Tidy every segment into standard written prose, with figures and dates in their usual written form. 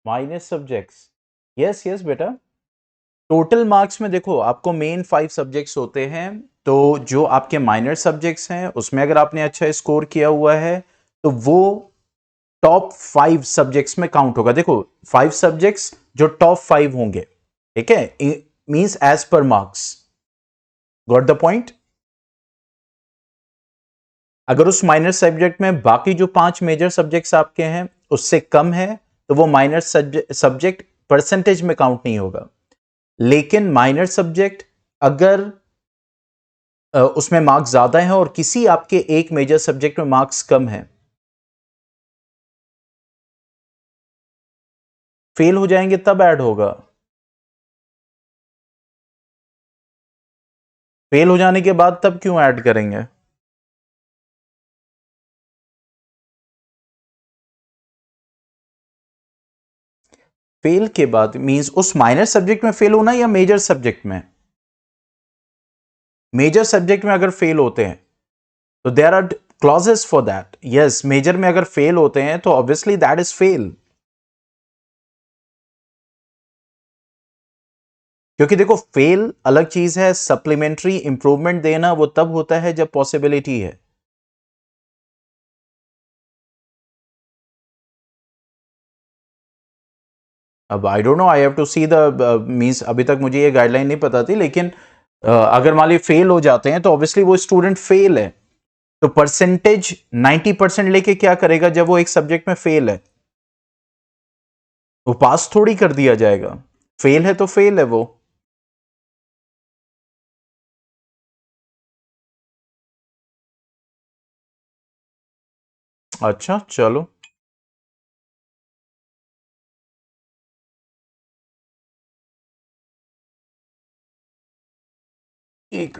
Minor subjects, yes yes बेटा। Total marks में देखो आपको मेन 5 सब्जेक्ट्स होते हैं, तो जो आपके माइनर सब्जेक्ट्स हैं उसमें अगर आपने अच्छा स्कोर किया हुआ है तो वो टॉप 5 सब्जेक्ट्स में काउंट होगा। देखो 5 सब्जेक्ट्स जो टॉप 5 होंगे, ठीक है, means as per marks. Got the point. अगर उस माइनर सब्जेक्ट में बाकी जो 5 मेजर सब्जेक्ट्स आपके हैं उससे कम है तो वो माइनर सब्जेक्ट परसेंटेज में काउंट नहीं होगा। लेकिन माइनर सब्जेक्ट अगर उसमें मार्क्स ज्यादा हैं और किसी आपके एक मेजर सब्जेक्ट में मार्क्स कम है, फेल हो जाएंगे तब ऐड होगा। फेल हो जाने के बाद तब क्यों ऐड करेंगे? फेल के बाद मींस उस माइनर सब्जेक्ट में फेल होना या मेजर सब्जेक्ट में? मेजर सब्जेक्ट में अगर फेल होते हैं तो there are clauses for that. Yes, major में अगर फेल होते हैं तो ऑब्वियसली दैट इज फेल। क्योंकि देखो फेल अलग चीज है, सप्लीमेंट्री इंप्रूवमेंट देना वो तब होता है जब पॉसिबिलिटी है। अब I don't know, I have to see the means, अभी तक मुझे ये गाइडलाइन नहीं पता थी, लेकिन अगर मान ली फेल हो जाते हैं तो ऑब्वियसली वो स्टूडेंट फेल है। तो परसेंटेज 90% लेके क्या करेगा जब वो एक सब्जेक्ट में फेल है? वो पास थोड़ी कर दिया जाएगा। फेल है तो फेल है वो। अच्छा चलो। एक,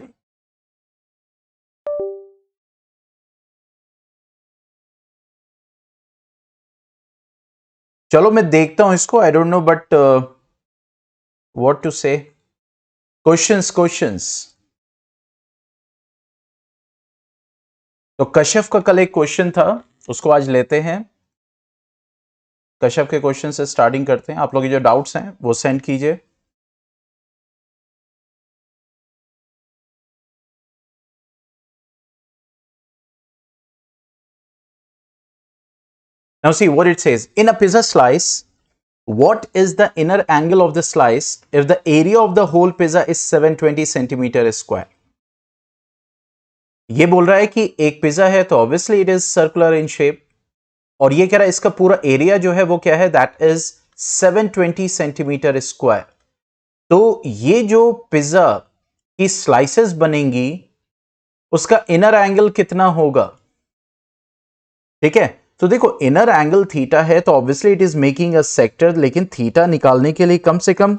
चलो मैं देखता हूं इसको, I don't know but what to say. Questions questions. तो कश्यप का कल एक क्वेश्चन था, उसको आज लेते हैं। कश्यप के क्वेश्चन से स्टार्टिंग करते हैं। आप लोग के जो डाउट्स हैं वो सेंड कीजिए। Now see what it says. In a pizza slice, what is the inner angle of the slice if the area of the whole pizza is 720 centimeter square? ये बोल रहा है कि एक पिज्जा है तो obviously it is circular in shape, और ये कह रहा है इसका पूरा एरिया जो है वो क्या है, दैट इज 720 सेंटीमीटर स्क्वायर। तो ये जो पिज्जा की स्लाइसेस बनेंगी उसका इनर एंगल कितना होगा? ठीक है, तो देखो इनर एंगल थीटा है तो obviously it is making a sector, लेकिन थीटा निकालने के लिए कम से कम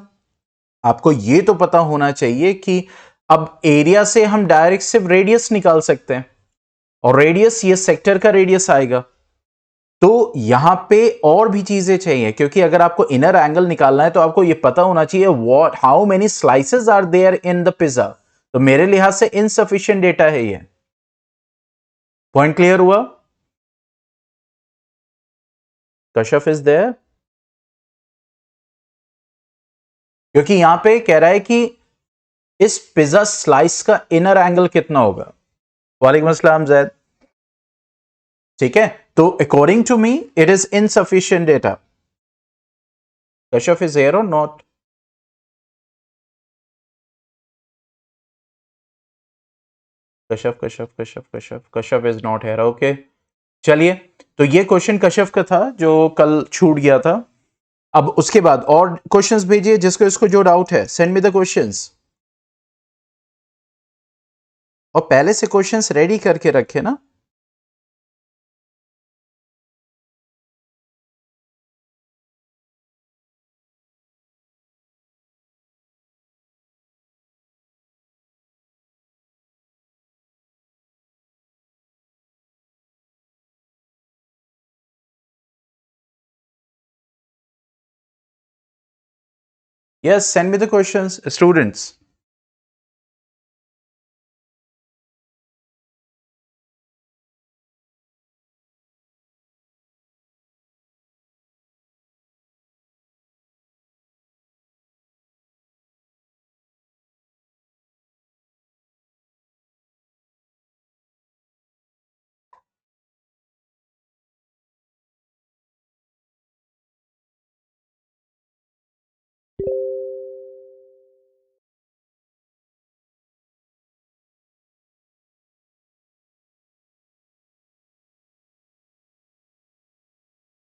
आपको ये तो पता होना चाहिए कि अब एरिया से हम डायरेक्ट सिर्फ रेडियस निकाल सकते हैं, और रेडियस ये सेक्टर का रेडियस आएगा। तो यहां पे और भी चीजें चाहिए, क्योंकि अगर आपको इनर एंगल निकालना है तो आपको ये पता होना चाहिए what how many slices are there in the pizza. तो मेरे लिहाज से इनसफिशिएंट डेटा है ये। पॉइंट क्लियर हुआ? Kashyap is there? क्योंकि यहां पे कह रहा है कि इस पिज्जा स्लाइस का इनर एंगल कितना होगा। वालेकुम अस्सलाम जैद। ठीक है, तो according to me it is insufficient data. Kashyap is here और not? Kashyap Kashyap Kashyap Kashyap Kashyap is not here, okay. चलिए, तो ये क्वेश्चन कश्यप का था जो कल छूट गया था। अब उसके बाद और क्वेश्चंस भेजिए जिसको इसको जो डाउट है, सेंड मी द क्वेश्चंस। और पहले से क्वेश्चंस रेडी करके रखे ना। Yes, send me the questions students.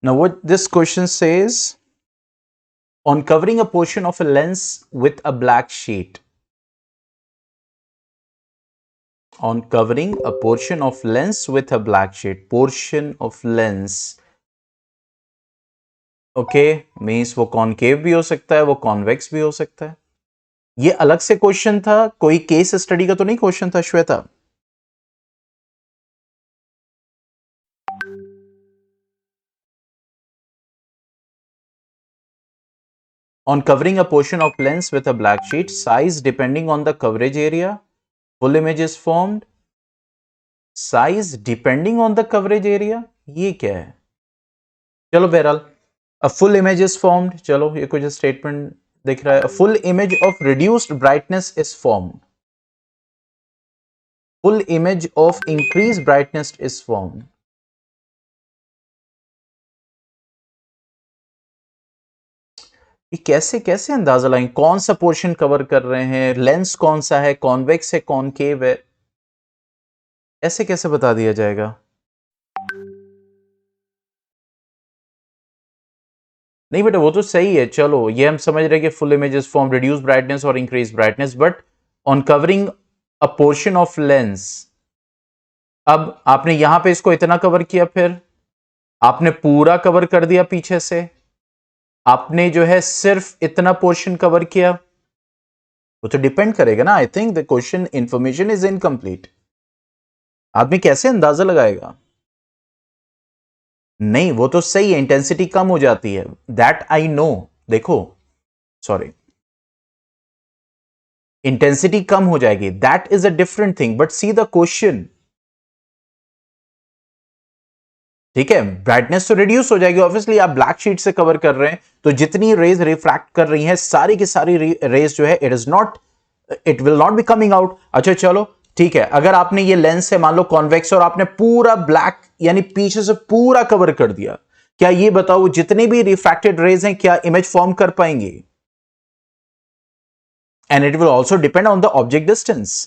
Now what this question says, on covering a portion of a lens with a black sheet. On covering a portion of lens with a black sheet. Portion of lens. Okay, means वो concave भी हो सकता है, वो convex भी हो सकता है। ये अलग से क्वेश्चन था, कोई केस स्टडी का तो नहीं क्वेश्चन था Shweta? On covering a portion of lens with a black sheet, size depending on the coverage area, full image is formed. Size depending on the coverage area, ये क्या है? चलो बहरहाल, a full image is formed. चलो ये कुछ statement दिख रहा है. A full image of reduced brightness is formed. Full image of increased brightness is formed. ये कैसे कैसे अंदाजा लगाएं? कौन सा पोर्शन कवर कर रहे हैं, लेंस कौन सा है, कॉन्वेक्स है, कॉनकेव है, ऐसे कैसे बता दिया जाएगा? नहीं बेटा वो तो सही है, चलो ये हम समझ रहे हैं कि full images form reduce brightness और increase brightness, but on covering a portion of lens, अब आपने यहां पे इसको इतना कवर किया, फिर आपने पूरा कवर कर दिया पीछे से, आपने जो है सिर्फ इतना पोर्शन कवर किया, वो तो डिपेंड करेगा ना। I think the question information is incomplete. आदमी कैसे अंदाजा लगाएगा? नहीं वो तो सही है, इंटेंसिटी कम हो जाती है, दैट आई नो। देखो सॉरी, इंटेंसिटी कम हो जाएगी, that is a different thing, but see the question, ठीक है। ब्राइटनेस तो रिड्यूस हो जाएगी, ऑब्वियसली आप ब्लैक शीट से कवर कर रहे हैं, तो जितनी रेज रिफ्रैक्ट कर रही हैं सारी की सारी रेज जो है it will not be coming out. अच्छा चलो ठीक है, अगर आपने ये लेंस है मान लो कॉन्वेक्स और आपने पूरा ब्लैक यानी पीछे से पूरा कवर कर दिया, क्या ये बताओ जितने भी रिफ्रैक्टेड रेज हैं क्या इमेज फॉर्म कर पाएंगे? And it will also depend on the object distance.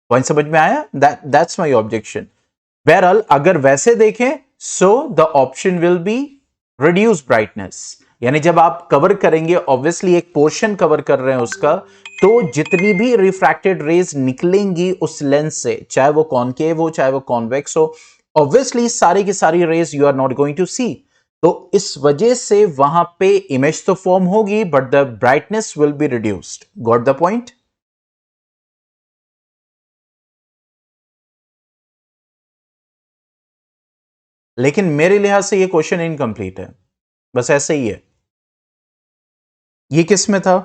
Point समझ में आया? That's my objection. बहरहाल अगर वैसे देखें, so the option will be reduce brightness, यानी जब आप कवर करेंगे ऑब्वियसली एक पोर्शन कवर कर रहे हैं उसका, तो जितनी भी रिफ्रैक्टेड रेज निकलेंगी उस लेंस से, चाहे वो कॉनकेव हो चाहे वो कॉन्वेक्स हो, ऑब्वियसली सारी की सारी rays you are not going to see, तो इस वजह से वहां पे इमेज तो फॉर्म होगी but the brightness will be reduced. Got the point? लेकिन मेरे लिहाज से ये क्वेश्चन इनकम्प्लीट है, बस ऐसे ही है। ये किस में था?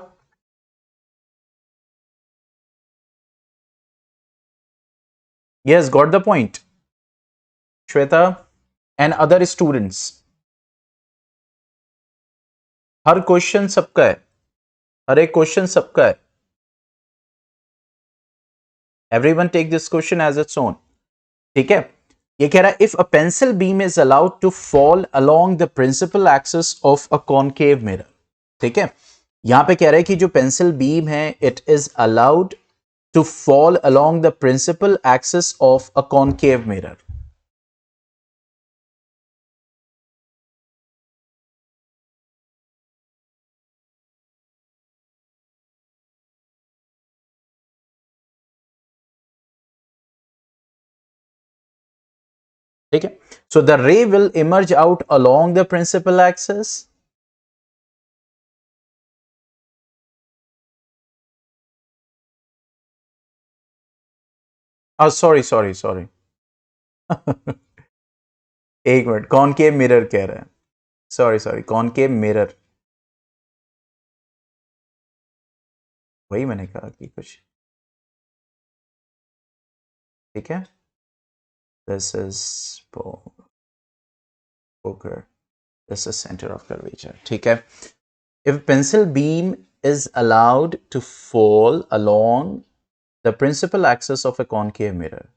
Yes, got the point Shweta and other students. हर क्वेश्चन सबका है, हर एक क्वेश्चन सबका है। Everyone take this question as its own, ठीक है। ये कह रहा है if a pencil beam is allowed to fall along the principal axis of a concave mirror, ठीक है। यहां पे कह रहा है कि जो पेंसिल बीम है it is allowed to fall along the principal axis of a concave mirror. ठीक है, so the ray will emerge out along the principal axis. Sorry sorry sorry एक मिनट, कॉनकेव मिरर कह रहा है, sorry sorry concave mirror, वही मैंने कहा कि कुछ, ठीक है। This is poker, this is centre of curvature, ठीक है। If pencil beam is allowed to fall along the principal axis of a concave mirror,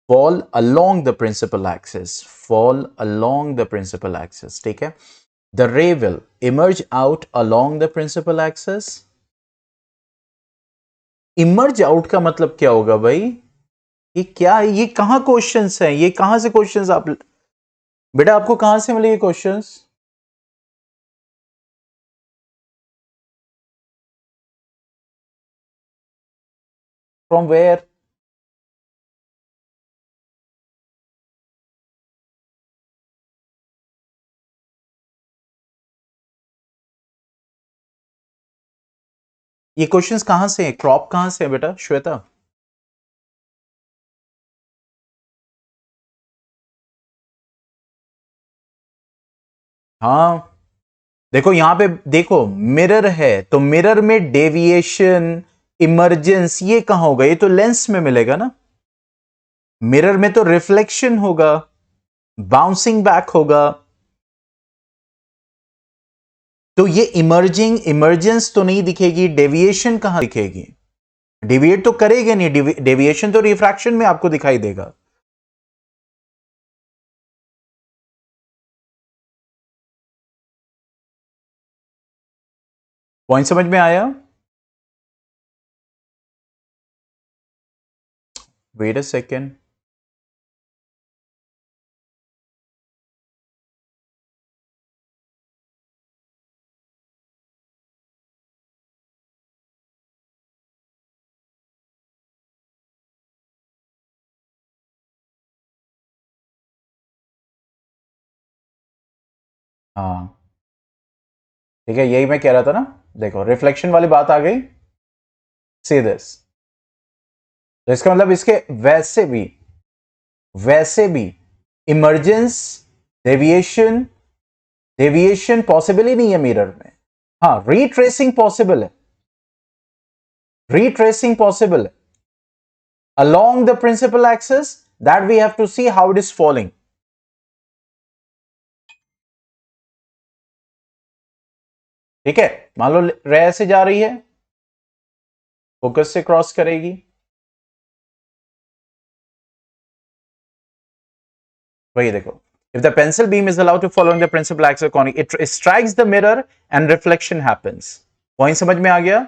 fall along the principal axis, fall along the principal axis, ठीक है। the ray will emerge out along the principal axis. Emerge out का मतलब क्या होगा भाई? ये क्या है? ये कहां क्वेश्चंस हैं? ये कहां से क्वेश्चंस आप बेटा आपको कहां से मिले ये क्वेश्चंस? From where? ये क्वेश्चंस कहां से हैं? क्रॉप कहां से है बेटा श्वेता? हाँ देखो यहां पे देखो मिरर है तो मिरर में डेविएशन इमर्जेंस ये कहां होगा? ये तो लेंस में मिलेगा ना। मिरर में तो रिफ्लेक्शन होगा, बाउंसिंग बैक होगा। तो ये इमर्जिंग इमर्जेंस तो नहीं दिखेगी, डेविएशन कहां दिखेगी? डेविएट तो करेगा नहीं, डेविएशन तो रिफ्रैक्शन में आपको दिखाई देगा। पॉइंट समझ में आया? Wait a second. हाँ ठीक है, यही मैं कह रहा था ना। देखो रिफ्लेक्शन वाली बात आ गई। सी दिस, तो इसका मतलब इसके वैसे भी इमरजेंस डेविएशन डेविएशन पॉसिबल ही नहीं है मिरर में। हाँ रीट्रेसिंग पॉसिबल है, रीट्रेसिंग पॉसिबल है along the principal axis, that we have to see how it is falling. ठीक है, मान लो रे से जा रही है, फोकस से क्रॉस करेगी, वही देखो। If the pencil beam is allowed to follow in the principal axis conic, it strikes the mirror and reflection happens. Point समझ में आ गया?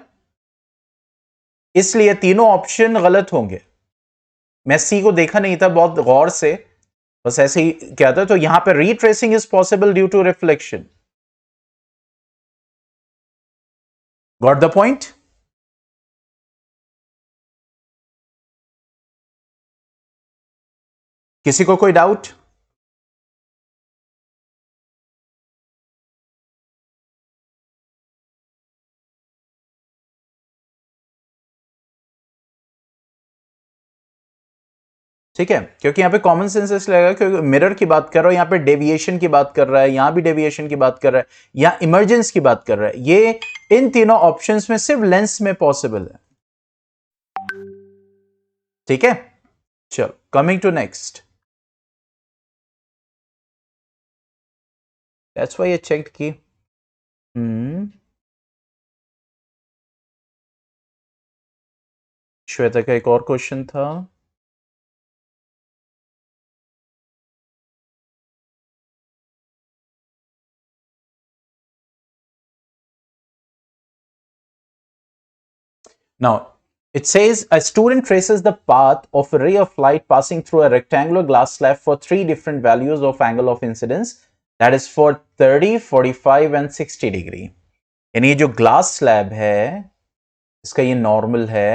इसलिए तीनों ऑप्शन गलत होंगे। मैं सी को देखा नहीं था बहुत गौर से, बस ऐसे ही क्या था। तो यहां पे retracing is possible due to reflection. Got the point? किसी को कोई डाउट? ठीक है, क्योंकि यहां पे कॉमन सेंस इसलिए लगेगा क्योंकि मिरर की बात कर रहा है, यहां पे डेविएशन की बात कर रहा है, यहां भी डेविएशन की बात कर रहा है, यहां इमरजेंस की बात कर रहा है। ये इन तीनों ऑप्शंस में सिर्फ लेंस में पॉसिबल है। ठीक है, चलो coming to next. That's why I checked की श्वेता का एक और क्वेश्चन था। Now, it says a student traces the path of a ray of light passing through a rectangular glass slab for three different values of angle of incidence, that is for 30, 45 and 60 degree. यानी ये जो glass slab है इसका ये normal है।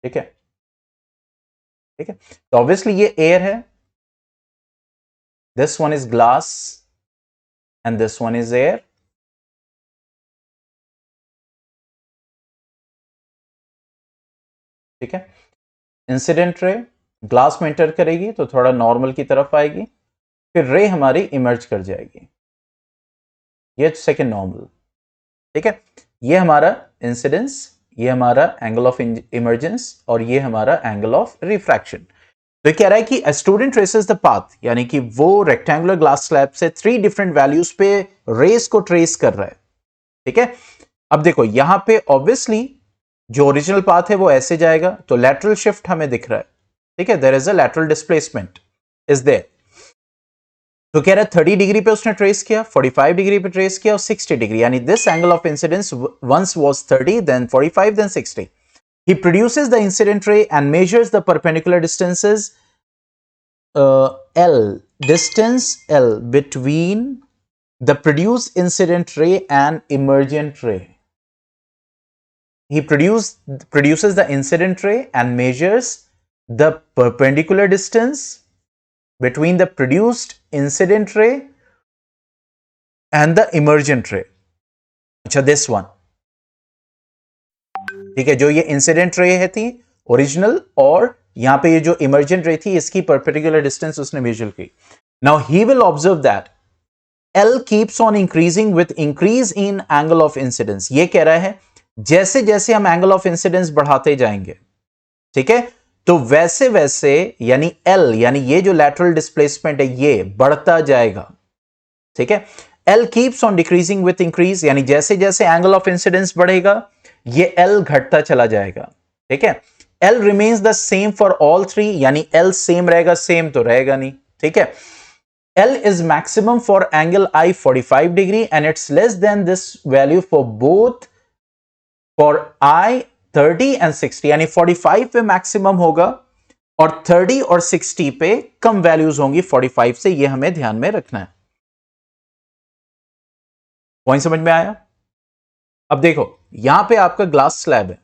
ठीक है, ठीक है, तो ऑब्वियसली ये एयर है, this one is glass and this one is air. ठीक है, इंसिडेंट रे ग्लास में एंटर करेगी तो थोड़ा नॉर्मल की तरफ आएगी, फिर रे हमारी इमर्ज कर जाएगी, ये सेकेंड नॉर्मल। ठीक है, ये हमारा इंसिडेंस, ये हमारा एंगल ऑफ इमर्जेंस और ये हमारा एंगल ऑफ रिफ्रैक्शन। तो कह रहा है कि स्टूडेंट ट्रेसेस द पाथ, यानी कि वो रेक्टेंगुलर ग्लास स्लैब से थ्री डिफरेंट वैल्यूज पे रेस को ट्रेस कर रहा है। ठीक है, अब देखो यहां पे ऑब्वियसली जो ओरिजिनल पाथ है वो ऐसे जाएगा, तो लैटरल शिफ्ट हमें दिख रहा है। ठीक है, there is a lateral displacement is there. तो कह रहा है 30 डिग्री पे उसने ट्रेस किया, 45 डिग्री पे ट्रेस किया और 60 डिग्री, यानी this angle of incidence once was 30, then 45, then 60. He produces the incident ray and measures the perpendicular distances L, distance L between the produced incident ray and emergent ray. He produces the incident ray and measures the perpendicular distance between the produced incident ray and the emergent ray. अच्छा, this one. ठीक है, जो ये incident ray है थी original, और यहां पे ये जो इमर्जेंट रे थी, इसकी परपेंडिकुलर डिस्टेंस उसने मेजर की. Now he will observe that L keeps on increasing with increase in angle of incidence. ये कह रहा है जैसे जैसे हम एंगल ऑफ इंसिडेंस बढ़ाते जाएंगे, ठीक है, तो वैसे वैसे यानी L, यानी ये जो लैटरल डिस्प्लेसमेंट है ये बढ़ता जाएगा. ठीक है, L keeps on decreasing with increase, यानी जैसे जैसे एंगल ऑफ इंसिडेंस बढ़ेगा ये L घटता चला जाएगा. ठीक है, L remains the same for all three, यानी L सेम रहेगा, सेम तो रहेगा नहीं. ठीक है, L is maximum for angle I 45 degree and it's less than this value for both for I 30 and 60, यानी 45 पे मैक्सिमम होगा और 30 और 60 पे कम वैल्यूज होंगी 45 से. ये हमें ध्यान में रखना है. पॉइंट समझ में आया? अब देखो यहां पे आपका ग्लास स्लैब है,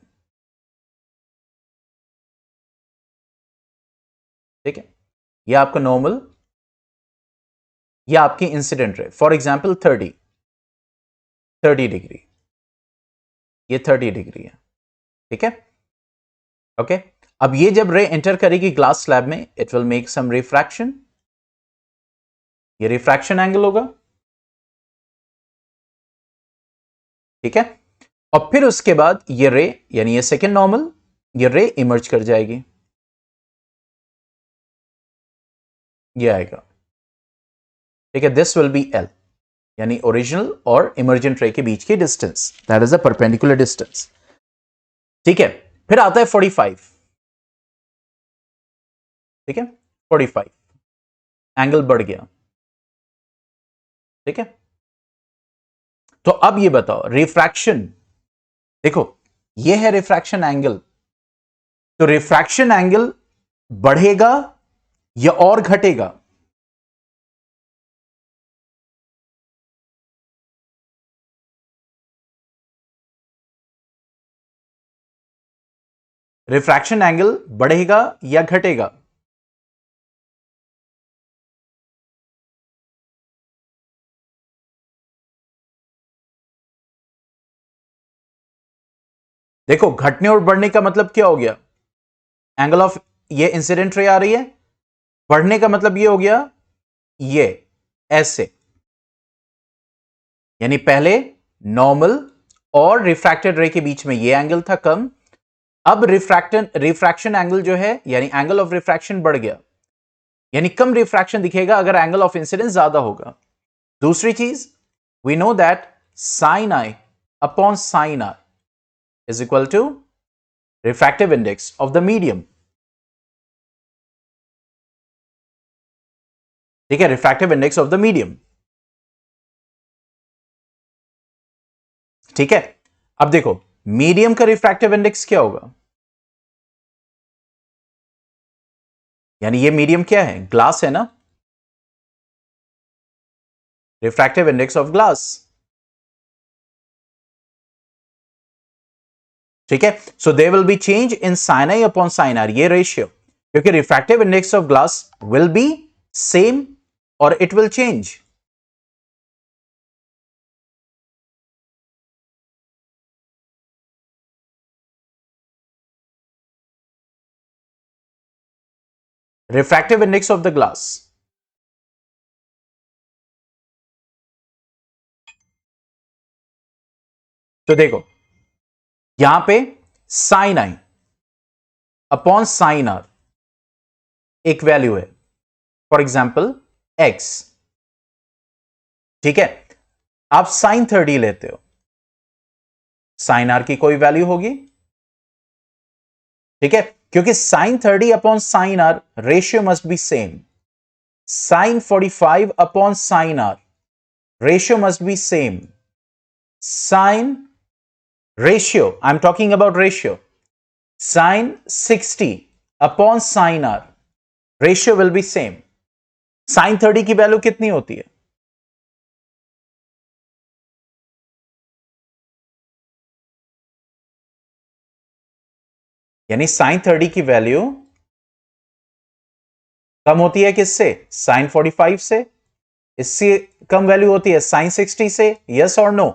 ठीक है, यह आपका नॉर्मल, यह आपकी incident ray, for example 30 degree, ये 30 डिग्री है. ठीक है, ओके. अब ये जब रे एंटर करेगी ग्लास स्लैब में, it will make some refraction, ये रिफ्रैक्शन एंगल होगा. ठीक है, और फिर उसके बाद ये रे, यानी ये सेकेंड नॉर्मल, ये रे इमर्ज कर जाएगी, ये आएगा. ठीक है, दिस विल बी L, यानी ओरिजिनल और इमर्जेंट रे के बीच की distance, that is a perpendicular distance. ठीक है, फिर आता है 45. ठीक है, 45 एंगल बढ़ गया. ठीक है, तो अब ये बताओ रिफ्रैक्शन, देखो ये है रिफ्रैक्शन एंगल, तो रिफ्रैक्शन एंगल बढ़ेगा या और घटेगा? रिफ्रैक्शन एंगल बढ़ेगा या घटेगा? देखो घटने और बढ़ने का मतलब क्या हो गया? एंगल ऑफ ये इंसिडेंट रे आ रही है, बढ़ने का मतलब ये हो गया ये ऐसे, यानी पहले नॉर्मल और रिफ्रैक्टेड रे के बीच में ये एंगल था कम, अब रिफ्रैक्शन एंगल जो है यानी एंगल ऑफ रिफ्रैक्शन बढ़ गया, यानी कम रिफ्रैक्शन दिखेगा अगर एंगल ऑफ इंसिडेंस ज्यादा होगा. दूसरी चीज, we know that sine I upon sine R is equal to refractive index of the medium. ठीक है, refractive index of the medium. ठीक है, अब देखो मीडियम का रिफ्रैक्टिव इंडेक्स क्या होगा? यानी ये मीडियम क्या है? ग्लास है ना, रिफ्रैक्टिव इंडेक्स ऑफ ग्लास. ठीक है, so there will be change in sine I upon sine r, ये रेशियो, क्योंकि refractive index of glass will be same और it will change. Refractive index of the glass, तो देखो यहां पे sine आई upon sine r एक value है, for example x. ठीक है, आप साइन 30 लेते हो, साइन आर की कोई वैल्यू होगी? ठीक है, क्योंकि sine 30 upon sine R ratio must be same, Sine 45 upon sine r. Ratio must be same. Sine ratio, I'm talking about ratio. Sine 60 upon sine r. Ratio will be same. Sine 30 की value कितनी होती है? यानी sign 30 की value कम होती है किससे? Sign 45 से। इससे कम वैल्यू होती है साइन 60 से। यस और नो?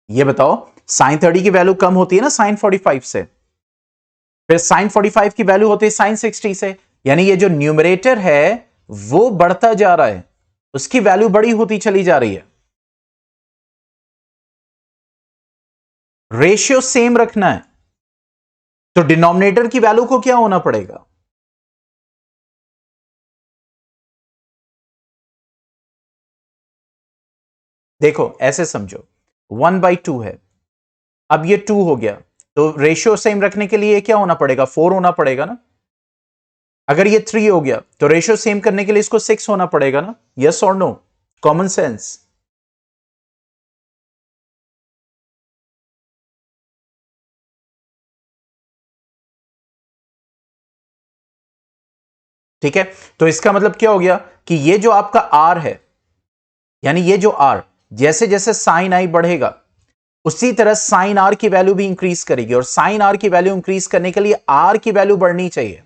ये बताओ, साइन 30 की वैल्यू कम होती है ना साइन 45 से, फिर साइन 45 की वैल्यू होती है साइन 60 से। यानी ये जो न्यूमरेटर है वो बढ़ता जा रहा है, उसकी वैल्यू बड़ी होती चली जा रही है। रेशियो सेम रखना है, तो डिनोमिनेटर की वैल्यू को क्या होना पड़ेगा? देखो ऐसे समझो, 1/2 है, अब ये 2 हो गया, तो रेशियो सेम रखने के लिए क्या होना पड़ेगा? 4 होना पड़ेगा ना। अगर ये 3 हो गया तो रेशियो सेम करने के लिए इसको 6 होना पड़ेगा ना। यस और नो? Common sense. ठीक है, तो इसका मतलब क्या हो गया कि ये जो आपका आर है, यानी ये जो आर, जैसे जैसे साइन आई बढ़ेगा उसी तरह साइन आर की वैल्यू भी इंक्रीज करेगी, और साइन आर की वैल्यू इंक्रीज करने के लिए आर की वैल्यू बढ़नी चाहिए।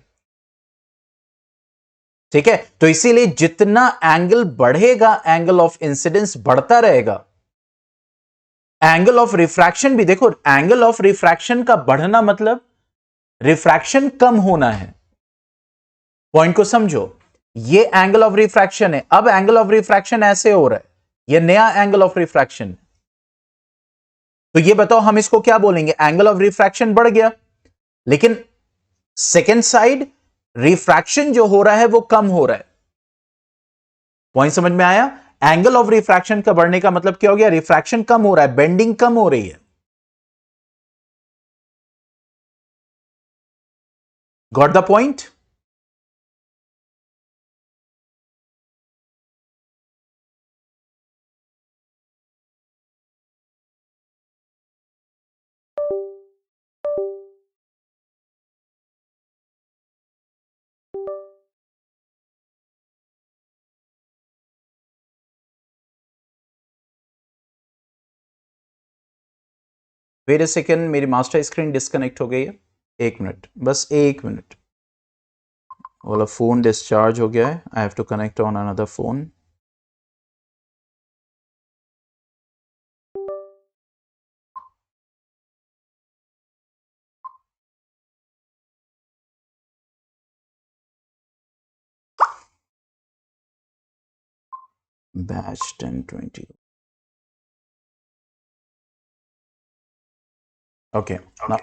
ठीक है, तो इसीलिए जितना एंगल बढ़ेगा एंगल ऑफ इंसिडेंस बढ़ता रहेगा। एंगल ऑफ रिफ्रैक्शन भी देखो, एंगल ऑफ रिफ्रैक्शन का बढ़ना मतलब रिफ्रैक्शन कम होना है। पॉइंट को समझो, ये एंगल ऑफ रिफ्रैक्शन है, अब एंगल ऑफ रिफ्रैक्शन ऐसे हो रहा है, ये नया एंगल ऑफ रिफ्रैक्शन। तो ये बताओ हम इसको क्या बोलेंगे? एंगल ऑफ रिफ्रैक्शन बढ़ गया, लेकिन सेकेंड साइड रिफ्रैक्शन जो हो रहा है वो कम हो रहा है। पॉइंट समझ में आया? एंगल ऑफ रिफ्रैक्शन का बढ़ने का मतलब क्या हो गया? रिफ्रैक्शन कम हो रहा है, बेंडिंग कम हो रही है। Got the point? Wait a second, मेरी मास्टर स्क्रीन डिस्कनेक्ट हो गई है। एक मिनट, बस एक मिनट। वाला फोन डिस्चार्ज हो गया है, I have to connect on another phone. Batch 1020। Okay, now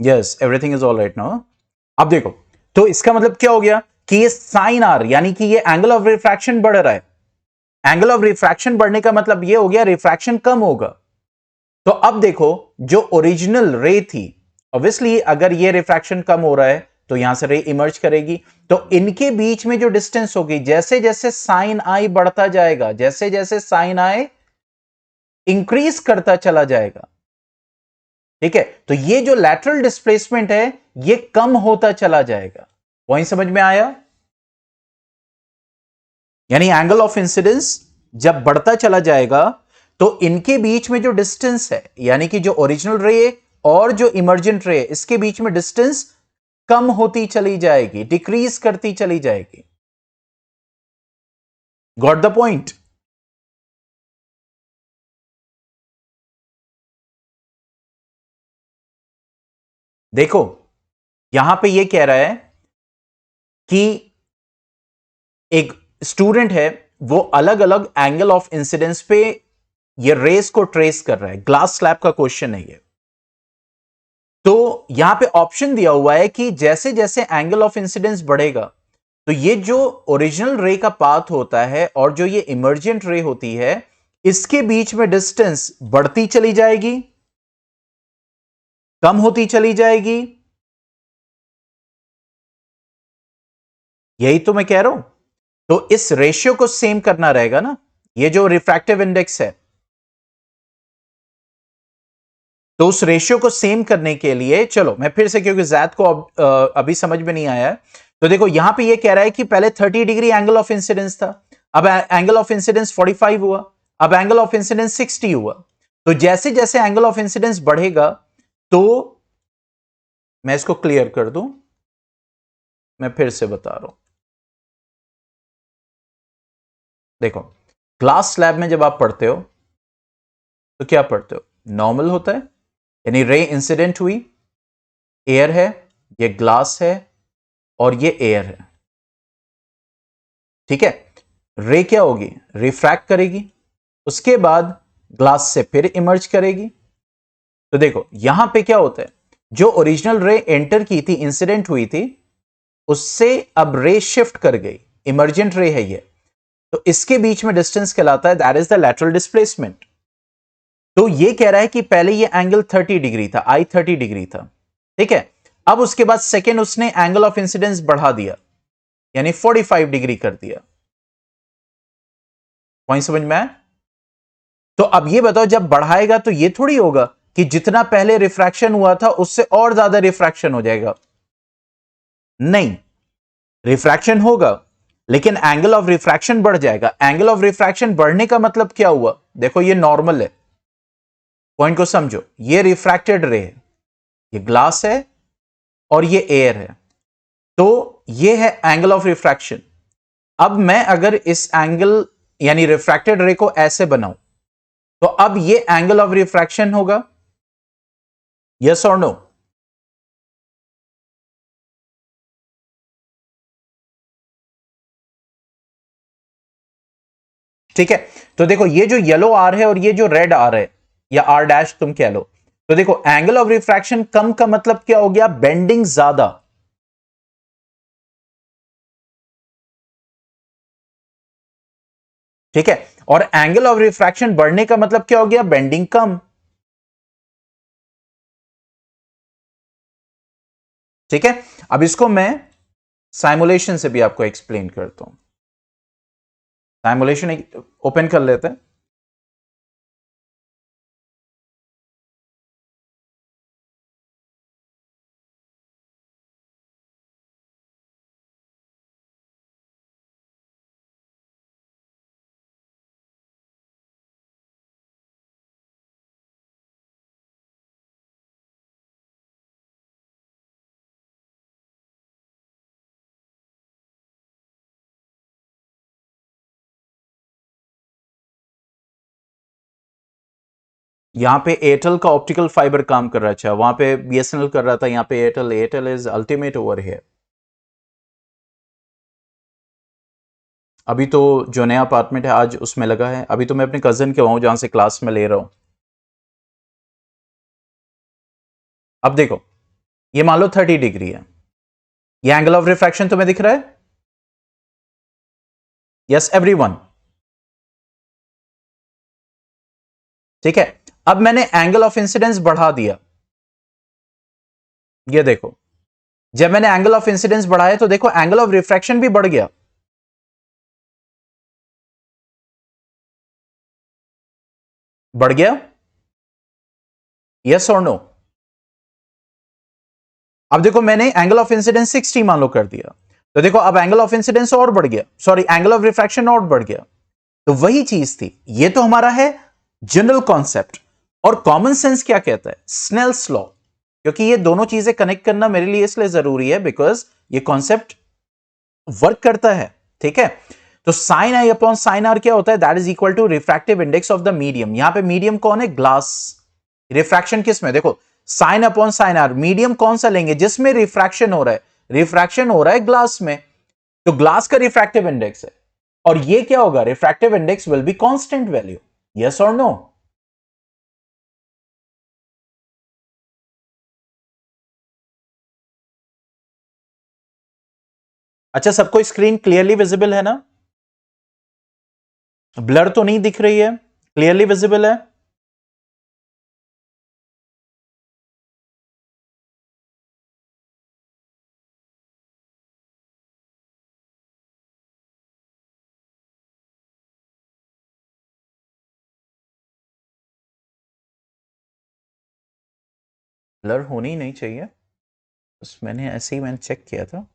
यस, everything is all right now. अब देखो, तो इसका मतलब क्या हो गया कि ये साइन आर, यानी कि ये एंगल ऑफ रिफ्रैक्शन बढ़ रहा है। एंगल ऑफ रिफ्रैक्शन बढ़ने का मतलब ये हो गया रिफ्रैक्शन कम होगा। तो अब देखो, जो ओरिजिनल रे थी, ऑब्वियसली अगर ये रिफ्रैक्शन कम हो रहा है तो यहां से रे इमर्ज करेगी, तो इनके बीच में जो डिस्टेंस होगी, जैसे जैसे साइन आई बढ़ता जाएगा, जैसे जैसे साइन आई इंक्रीज करता चला जाएगा, ठीक है, तो ये जो लैटरल डिस्प्लेसमेंट है ये कम होता चला जाएगा। पॉइंट समझ में आया? यानी एंगल ऑफ इंसिडेंस जब बढ़ता चला जाएगा तो इनके बीच में जो डिस्टेंस है, यानी कि जो ओरिजिनल रे और जो इमर्जेंट रे, इसके बीच में डिस्टेंस कम होती चली जाएगी, डिक्रीज करती चली जाएगी। Got the point? देखो यहां पे ये कह रहा है कि एक स्टूडेंट है, वो अलग अलग एंगल ऑफ इंसिडेंस पे ये रेस को ट्रेस कर रहा है, ग्लास स्लैब का क्वेश्चन है ये। तो यहां पे ऑप्शन दिया हुआ है कि जैसे जैसे एंगल ऑफ इंसिडेंस बढ़ेगा तो ये जो ओरिजिनल रे का पाथ होता है और जो ये इमर्जेंट रे होती है, इसके बीच में डिस्टेंस बढ़ती चली जाएगी, कम होती चली जाएगी। यही तो मैं कह रहा हूं। तो इस रेशियो को सेम करना रहेगा ना, ये जो रिफ्रैक्टिव इंडेक्स है, तो उस रेशियो को सेम करने के लिए चलो मैं फिर से, क्योंकि जैद को अभी समझ में नहीं आया है, तो देखो यहां पे ये कह रहा है कि पहले 30 डिग्री एंगल ऑफ इंसिडेंस था, अब एंगल ऑफ इंसिडेंस 45 हुआ, अब एंगल ऑफ इंसिडेंस 60 हुआ। तो जैसे जैसे एंगल ऑफ इंसिडेंस बढ़ेगा, तो मैं इसको क्लियर कर दूं, मैं फिर से बता रहा हूं। देखो ग्लास स्लैब में जब आप पढ़ते हो तो क्या पढ़ते हो, नॉर्मल होता है, यानी रे इंसिडेंट हुई, एयर है, ये ग्लास है और ये एयर है, ठीक है। रे क्या होगी, रिफ्रैक्ट करेगी, उसके बाद ग्लास से फिर इमर्ज करेगी। तो देखो यहां पे क्या होता है, जो ओरिजिनल रे एंटर की थी, इंसिडेंट हुई थी, उससे अब रे शिफ्ट कर गई, इमर्जेंट रे है ये, तो इसके बीच में डिस्टेंस कहलाता है, that is the lateral displacement. तो ये कह रहा है कि पहले ये एंगल 30 डिग्री था, आई 30 डिग्री था, ठीक है। अब उसके बाद सेकेंड उसने एंगल ऑफ इंसिडेंस बढ़ा दिया, यानी 45 डिग्री कर दिया। पॉइंट समझ में आया? तो अब ये बताओ, जब बढ़ाएगा तो ये थोड़ी होगा कि जितना पहले रिफ्रैक्शन हुआ था उससे और ज्यादा रिफ्रैक्शन हो जाएगा, नहीं, रिफ्रैक्शन होगा लेकिन एंगल ऑफ रिफ्रैक्शन बढ़ जाएगा। एंगल ऑफ रिफ्रैक्शन बढ़ने का मतलब क्या हुआ, देखो ये नॉर्मल है, पॉइंट को समझो, ये रिफ्रैक्टेड रे है, ये ग्लास है और ये एयर है, तो ये है एंगल ऑफ रिफ्रैक्शन। अब मैं अगर इस एंगल यानी रिफ्रैक्टेड रे को ऐसे बनाऊं, तो अब ये एंगल ऑफ रिफ्रैक्शन होगा, यस और नो? ठीक है। तो देखो ये जो येलो आर है और ये जो रेड आर है, या आर डैश तुम कह लो, तो देखो एंगल ऑफ रिफ्रैक्शन कम का मतलब क्या हो गया, बेंडिंग ज्यादा, ठीक है। और एंगल ऑफ रिफ्रैक्शन बढ़ने का मतलब क्या हो गया, बेंडिंग कम, ठीक है। अब इसको मैं साइमुलेशन से भी आपको एक्सप्लेन करता हूं। साइमुलेशन ओपन कर लेते हैं। यहां पे एयरटेल का ऑप्टिकल फाइबर काम कर रहा है, अच्छा वहां पे बीएसएनएल कर रहा था, यहां पे Airtel, Airtel is ultimate over here. अभी तो जो नया अपार्टमेंट है आज उसमें लगा है, अभी तो मैं अपने कजन के वहां हूं जहां से क्लास में ले रहा हूं। अब देखो ये मान लो 30 डिग्री है, ये एंगल ऑफ रिफ्रैक्शन तुम्हें दिख रहा है, यस एवरीवन, ठीक है। अब मैंने एंगल ऑफ इंसिडेंस बढ़ा दिया, ये देखो जब मैंने एंगल ऑफ इंसिडेंस बढ़ाया तो देखो एंगल ऑफ रिफ्रैक्शन भी बढ़ गया, बढ़ गया, यस और नो? अब देखो मैंने एंगल ऑफ इंसिडेंस 60 मान लो कर दिया, तो देखो अब एंगल ऑफ इंसिडेंस और बढ़ गया, सॉरी एंगल ऑफ रिफ्रैक्शन और बढ़ गया। तो वही चीज थी, ये तो हमारा है जनरल कॉन्सेप्ट, और कॉमन सेंस क्या कहता है, स्नेल्स लॉ, क्योंकि ये दोनों चीजें कनेक्ट करना मेरे लिए इसलिए जरूरी है बिकॉज ये कॉन्सेप्ट वर्क करता है, ठीक है। तो साइन आई अपॉन साइन आर क्या होता है, that is equal to refractive index of the medium. यहां पे मीडियम कौन है, ग्लास, रिफ्रैक्शन किस में, देखो sine upon sine R, medium कौन सा लेंगे जिसमें रिफ्रैक्शन हो रहा है, रिफ्रैक्शन हो रहा है ग्लास में, तो ग्लास का रिफ्रैक्टिव इंडेक्स है, और ये क्या होगा, refractive index will be constant value, yes और नो? अच्छा, सबको स्क्रीन क्लियरली विजिबल है ना? ब्लर तो नहीं दिख रही है, क्लियरली विजिबल है? ब्लर होनी ही नहीं चाहिए, बस मैंने ऐसे ही मैंने चेक किया था।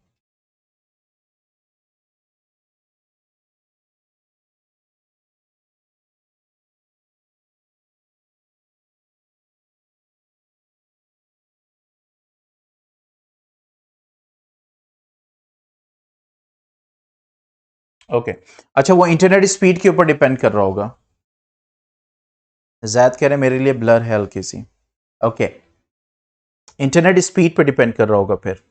ओके अच्छा, वो इंटरनेट स्पीड के ऊपर डिपेंड कर रहा होगा। जैद कह रहे मेरे लिए ब्लर है हल्की सी। ओके, इंटरनेट स्पीड पे डिपेंड कर रहा होगा फिर।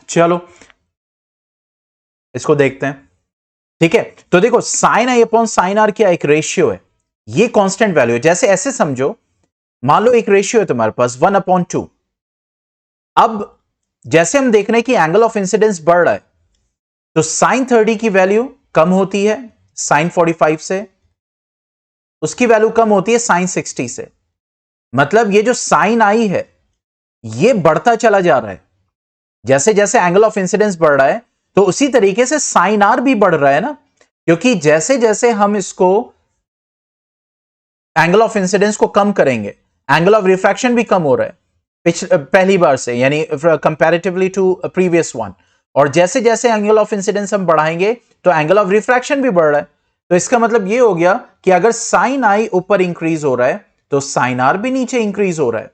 चलो इसको देखते हैं। ठीक है, तो देखो साइन आई अपॉन साइन आर क्या एक रेशियो है, ये कांस्टेंट वैल्यू है। जैसे ऐसे समझो, मान लो एक रेशियो है तुम्हारे पास 1/2। अब जैसे हम देख रहे हैं कि एंगल ऑफ इंसिडेंस बढ़ रहा है, तो साइन 30 की वैल्यू कम होती है साइन 45 से, उसकी वैल्यू कम होती है साइन 60 से। मतलब ये जो साइन आई है ये बढ़ता चला जा रहा है, जैसे जैसे एंगल ऑफ इंसिडेंस बढ़ रहा है, तो उसी तरीके से साइन आर भी बढ़ रहा है ना, क्योंकि जैसे जैसे हम इसको एंगल ऑफ इंसिडेंस को कम करेंगे, एंगल ऑफ रिफ्रैक्शन भी कम हो रहा है पहली बार से, यानी कंपैरेटिवली टू प्रीवियस वन। और जैसे जैसे एंगल ऑफ इंसिडेंस हम बढ़ाएंगे तो एंगल ऑफ रिफ्रैक्शन भी बढ़ रहा है। तो इसका मतलब ये हो गया कि अगर साइन आई ऊपर इंक्रीज हो रहा है तो साइन आर भी नीचे इंक्रीज हो रहा है।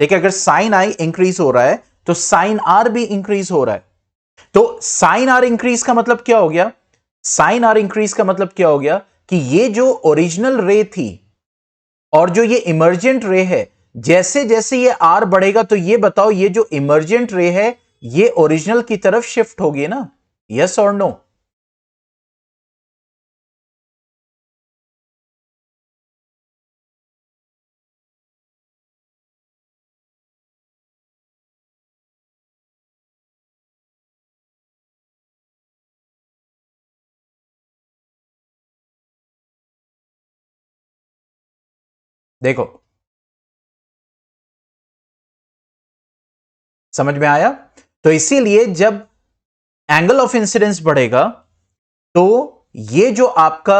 देखिए, अगर साइन आई इंक्रीज हो रहा है तो साइन आर भी इंक्रीज हो रहा है। तो साइन आर इंक्रीज का मतलब क्या हो गया? साइन आर इंक्रीज का मतलब क्या हो गया कि ये जो ओरिजिनल रे थी और जो ये इमर्जेंट रे है, जैसे जैसे ये आर बढ़ेगा तो ये बताओ ये जो इमर्जेंट रे है ये ओरिजिनल की तरफ शिफ्ट होगी ना? यस और नो? देखो, समझ में आया? तो इसीलिए जब एंगल ऑफ इंसिडेंस बढ़ेगा तो ये जो आपका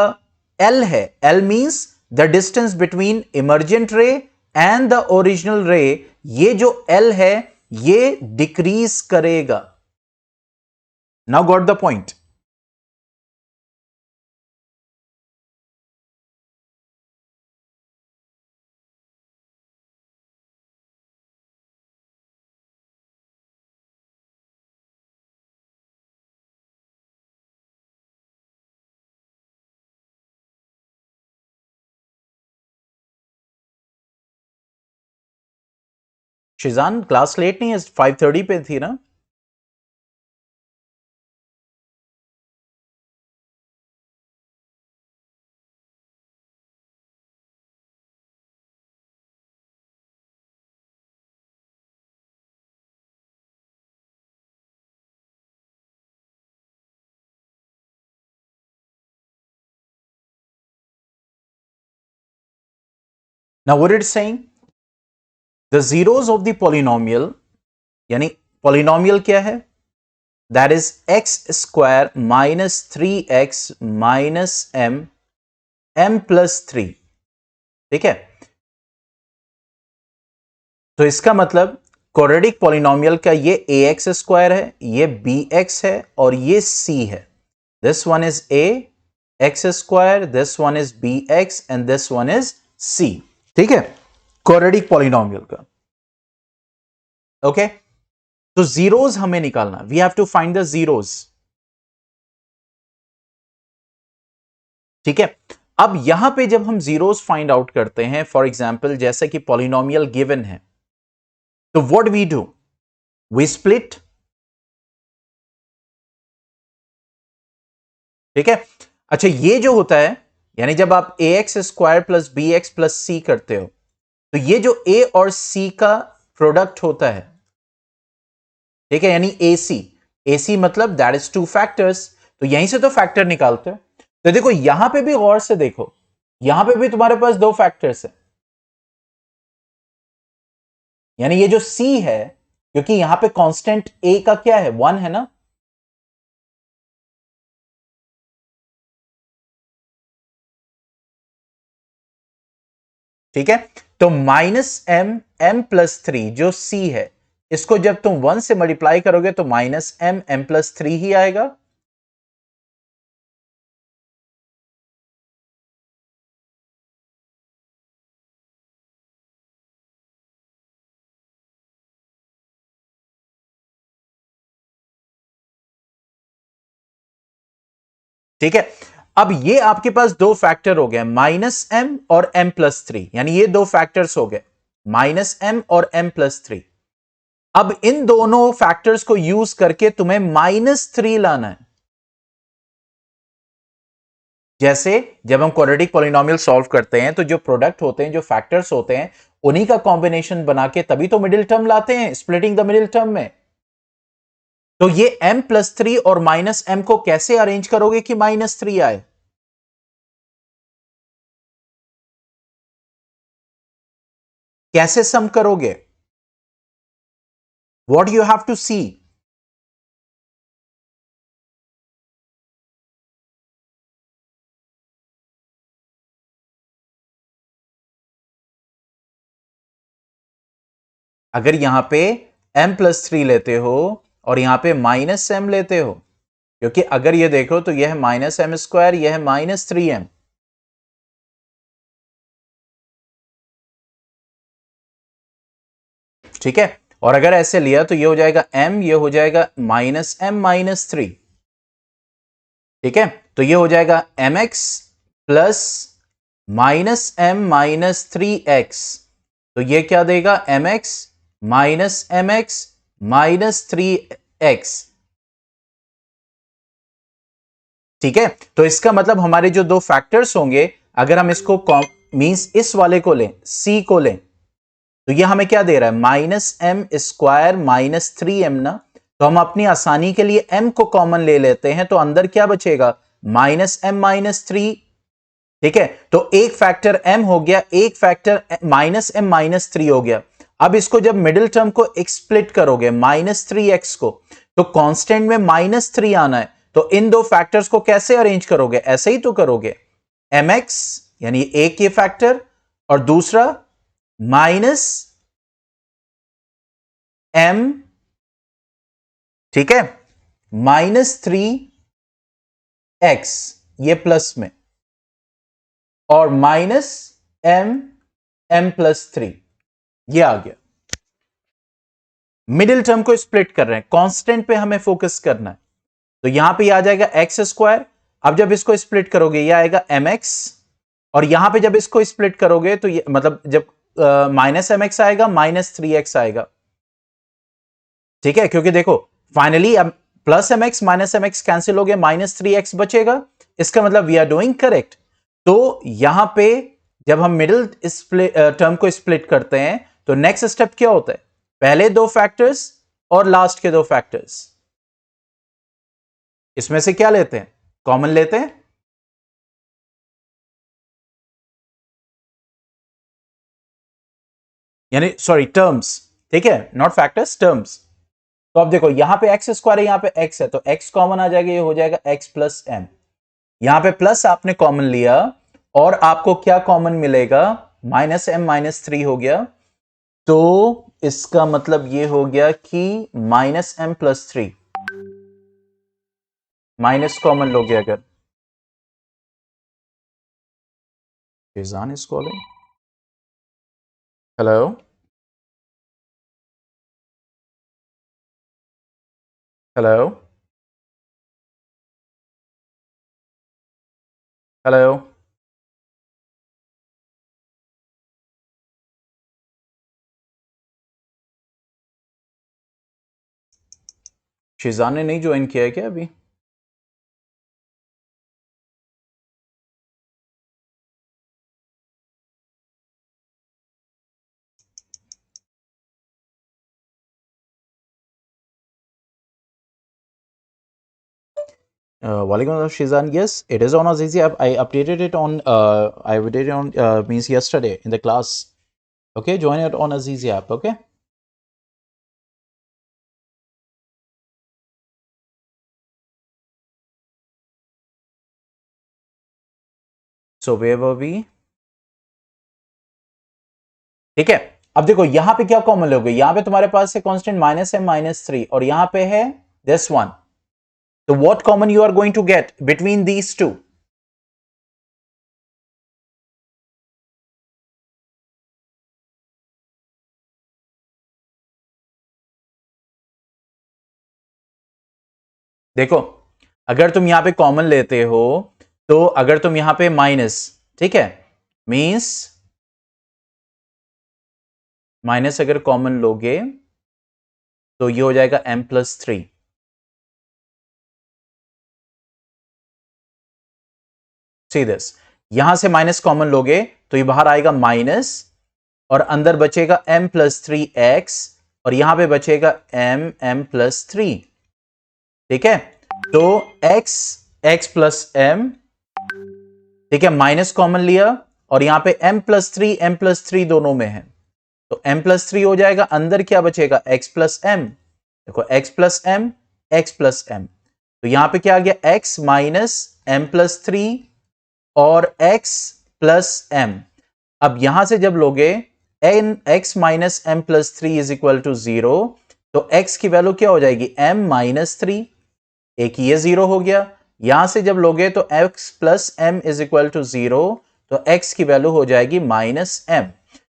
एल है, L means the distance between emergent ray and the original ray, ये जो एल है ये डिक्रीज करेगा। Now got the point? Shizan class late नहीं है, 5:30 पे थी ना? Now what it's saying, the zeros of the polynomial, यानी polynomial क्या है? That is x square minus 3x minus m plus 3। ठीक है, तो इसका मतलब क्वाड्रेटिक पॉलिनोमियल का ये ax स्क्वायर है, ये bx है और ये c है। This one is a x square, this one is bx and this one is c। ठीक है, क्वाड्रेटिक पॉलिनोमियल का। ओके, तो जीरोस हमें निकालना, we have to find the zeros. ठीक है, अब यहां पे जब हम जीरोस फाइंड आउट करते हैं, फॉर एग्जांपल जैसे कि पॉलिनोमियल गिवन है, तो what we do, we split ठीक है। अच्छा, ये जो होता है यानी जब आप a x square plus b x plus c करते हो, तो ये जो ए और सी का प्रोडक्ट होता है, ठीक है, यानी ए सी, ए सी मतलब दैट इज टू फैक्टर्स, तो यहीं से तो फैक्टर निकालते हो। तो देखो यहां पे भी गौर से देखो, यहां पे भी तुम्हारे पास दो फैक्टर्स है, यानी ये जो सी है, क्योंकि यहां पे कांस्टेंट ए का क्या है, वन है ना, ठीक है। तो minus M M plus three जो सी है, इसको जब तुम वन से मल्टीप्लाई करोगे तो minus M M plus three ही आएगा। ठीक है। अब ये आपके पास दो फैक्टर हो गए, माइनस एम और एम प्लस थ्री, यानी ये दो फैक्टर्स हो गए, माइनस एम और एम प्लस थ्री। अब इन दोनों फैक्टर्स को यूज करके तुम्हें माइनस थ्री लाना है। जैसे जब हम क्वाड्रेटिक पॉलिनोमियल सॉल्व करते हैं, तो जो प्रोडक्ट होते हैं, जो फैक्टर्स होते हैं, उन्हीं का कॉम्बिनेशन बना के तभी तो मिडिल टर्म लाते हैं, स्प्लिटिंग द मिडिल टर्म में। तो ये m प्लस थ्री और माइनस एम को कैसे अरेंज करोगे कि माइनस थ्री आए? कैसे सम करोगे? व्हाट यू हैव टू सी, अगर यहां पे m प्लस थ्री लेते हो और यहां पे माइनस एम लेते हो, क्योंकि अगर ये देखो तो यह है माइनस एम स्क्वायर, यह है माइनस थ्री एम, ठीक है। और अगर ऐसे लिया तो ये हो जाएगा m, ये हो जाएगा माइनस एम माइनस थ्री, ठीक है। तो ये हो जाएगा M X plus minus M minus three X, तो ये क्या देगा, M X minus M X minus three X, ठीक है। तो इसका मतलब हमारे जो दो फैक्टर्स होंगे, अगर हम इसको मींस इस वाले को लें, सी को लें, तो ये हमें क्या दे रहा है, minus M square minus three M ना। तो हम अपनी आसानी के लिए m को कॉमन ले लेते हैं, तो अंदर क्या बचेगा, माइनस एम माइनस थ्री, ठीक है। तो एक फैक्टर m हो गया, एक factor minus M minus three हो गया। अब इसको जब मिडिल टर्म को एक्सप्लिट करोगे माइनस थ्री एक्स को, तो कांस्टेंट में माइनस थ्री आना है, तो इन दो फैक्टर्स को कैसे अरेंज करोगे, ऐसे ही तो करोगे, एम एक्स यानी एक ये फैक्टर और दूसरा माइनस एम, ठीक है, माइनस थ्री एक्स, ये प्लस में, और minus M M plus three, ये आ गया। मिडिल टर्म को स्प्लिट कर रहे हैं, कांस्टेंट पे हमें फोकस करना है, तो यहां पे आ जाएगा एक्स स्क्वायर। अब जब इसको स्प्लिट करोगे ये आएगा एम एक्स, और यहां पे जब इसको स्प्लिट करोगे तो ये मतलब जब माइनस एम एक्स आएगा माइनस थ्री एक्स आएगा, ठीक है। क्योंकि देखो फाइनली अब plus M X minus M X cancel हो गया, माइनस थ्री एक्स बचेगा, इसका मतलब वी आर डूइंग करेक्ट। तो यहां पे जब हम मिडिल टर्म को स्प्लिट करते हैं, तो नेक्स्ट स्टेप क्या होता है, पहले दो फैक्टर्स और लास्ट के दो फैक्टर्स, इसमें से क्या लेते हैं, कॉमन लेते हैं, यानी सॉरी टर्म्स, ठीक है, नॉट फैक्टर्स, टर्म्स। तो अब देखो यहां पे एक्स स्क्वायर है, यहां पे एक्स है, तो एक्स कॉमन आ जाएगा, ये हो जाएगा एक्स प्लस एम। यहां पे प्लस आपने कॉमन लिया, और आपको क्या कॉमन मिलेगा, माइनस एम माइनस थ्री हो गया, तो इसका मतलब ये हो गया कि minus M plus three, minus common लोगे अगर, Fizan is calling, hello, hello, hello, Shizan ने नहीं ज्वाइन किया है क्या अभी? Walaikum Shizan. Yes, it is on Azizi app. I updated it on I updated on means yesterday in the class. Okay, join it on Azizi app. Okay. So where were we? ठीक है, अब देखो यहां पे क्या common लोगे, यहां पे तुम्हारे पास है कांस्टेंट -m-3 और यहां पे है दिस वन. तो what common you are going to get between these two? देखो अगर तुम यहां पे कॉमन लेते हो तो अगर तुम यहां पे माइनस, ठीक है, मींस माइनस अगर कॉमन लोगे तो ये हो जाएगा m+3. सी दिस, यहां से माइनस कॉमन लोगे तो ये बाहर आएगा माइनस और अंदर बचेगा m+3x और यहां पे बचेगा m+3. ठीक है, तो x प्लस m, ठीक है, माइनस कॉमन लिया और यहां पे m+3 दोनों में है तो m+3 हो जाएगा, अंदर क्या बचेगा x प्लस m. देखो x plus m, x plus m, तो यहां पे क्या आ गया x माइनस m+3 और x प्लस m. अब यहां से जब लोगे x minus m+3 is equal to 0 तो x की वैल्यू क्या हो जाएगी m-3. एक ये 0 हो गया. यहां से जब लोगे तो x plus m is equal to 0 तो x की वैल्यू हो जाएगी -m.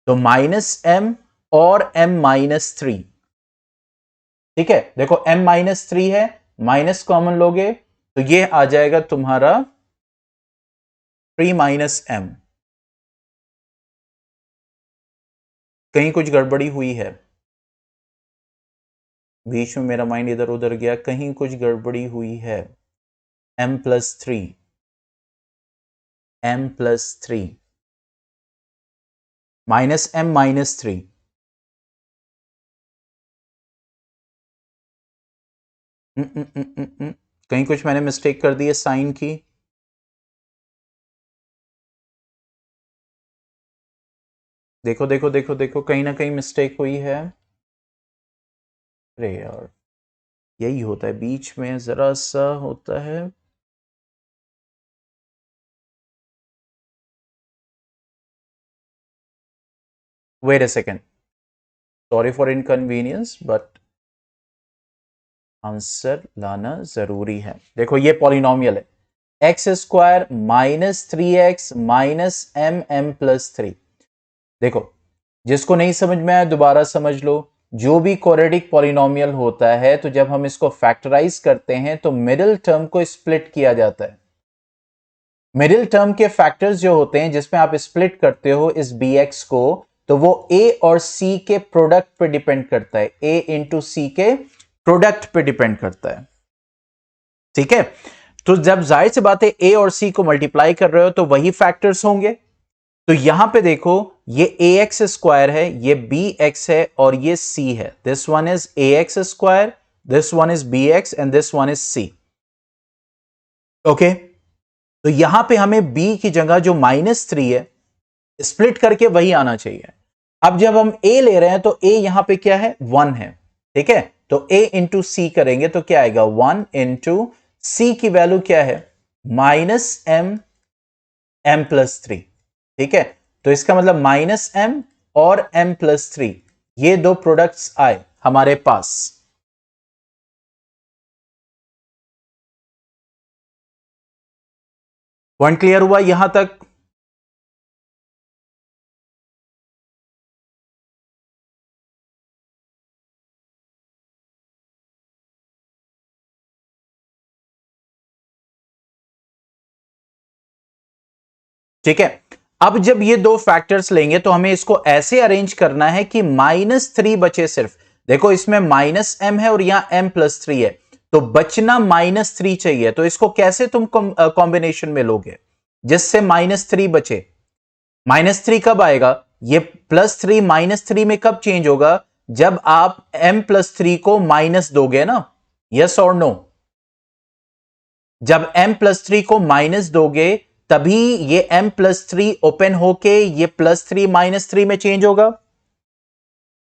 तो -m और m-3. ठीक है, देखो m-3 है, माइनस कॉमन लोगे तो ये आ जाएगा तुम्हारा 3 -m. कहीं कुछ गड़बड़ी हुई है, बीच में मेरा माइंड इधर उधर गया, कहीं कुछ गड़बड़ी हुई है. m+3 -m-3 कहीं कुछ मैंने मिस्टेक कर दी है साइन की. देखो देखो देखो देखो, कहीं ना कहीं मिस्टेक हुई है. अरे यार, यही होता है बीच में जरा सा होता है. Wait a second, sorry for inconvenience but answer लाना जरूरी है. देखो ये पॉलिनोमियल है x² -3x -m+3. देखो जिसको नहीं समझ में आया दोबारा समझ लो. जो भी क्वाड्रेटिक पॉलिनोमियल होता है तो जब हम इसको फैक्टराइज करते हैं तो मिडिल टर्म को स्प्लिट किया जाता है. मिडिल टर्म के फैक्टर्स जो होते हैं जिसमें आप स्प्लिट करते हो इस bx को, तो वो a और c के प्रोडक्ट पे डिपेंड करता है. a इंटू सी के प्रोडक्ट पे डिपेंड करता है. ठीक है, तो जब जाहिर सी बात है a और c को मल्टीप्लाई कर रहे हो तो वही फैक्टर्स होंगे. तो यहां पे देखो ये ax² है, ये bx है और ये c है. This one is ax², this one is bx and this one is c. Okay, तो यहां पे हमें b की जगह जो -3 है स्प्लिट करके वही आना चाहिए. अब जब हम a ले रहे हैं तो a यहां पे क्या है 1 है. ठीक है, तो a इंटू सी करेंगे तो क्या आएगा 1 इंटू सी की वैल्यू क्या है -m+3. ठीक है, तो इसका मतलब -m और m+3 ये दो प्रोडक्ट्स आए हमारे पास. पॉइंट क्लियर हुआ यहां तक? ठीक है, अब जब ये दो फैक्टर्स लेंगे तो हमें इसको ऐसे अरेंज करना है कि -3 बचे सिर्फ. देखो इसमें -m है और यहां m+3 है तो बचना -3 चाहिए. तो इसको कैसे तुम कॉम्बिनेशन में लोगे जिससे -3 बचे? -3 कब आएगा? ये +3 -3 में कब चेंज होगा? जब आप m+3 को माइनस दोगे ना. यस और नो? जब m+3 को माइनस दोगे तभी ये m+3 ओपन होके ये +3 -3 में चेंज होगा।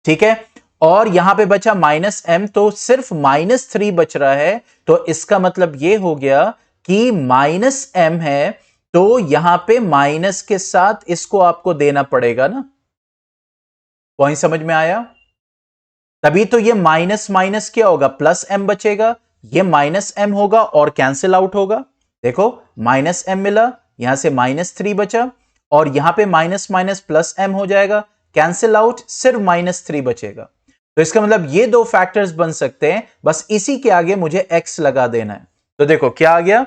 ठीक है, और यहां पे बचा -m, तो सिर्फ -3 बच रहा है, तो इसका मतलब ये हो गया कि -m है, तो यहां पे माइनस के साथ इसको आपको देना पड़ेगा ना। पॉइंट समझ में आया? तभी तो ये माइनस माइनस क्या होगा, +m बचेगा, ये -m होगा और कैंसिल आउट होगा। देखो -m मिला, यहां से -3 बचा, और यहां पे माइनस माइनस +m हो जाएगा, कैंसिल आउट, सिर्फ -3 बचेगा। तो इसका मतलब ये दो फैक्टर्स बन सकते हैं, बस इसी के आगे मुझे x लगा देना है। तो देखो क्या आ गया,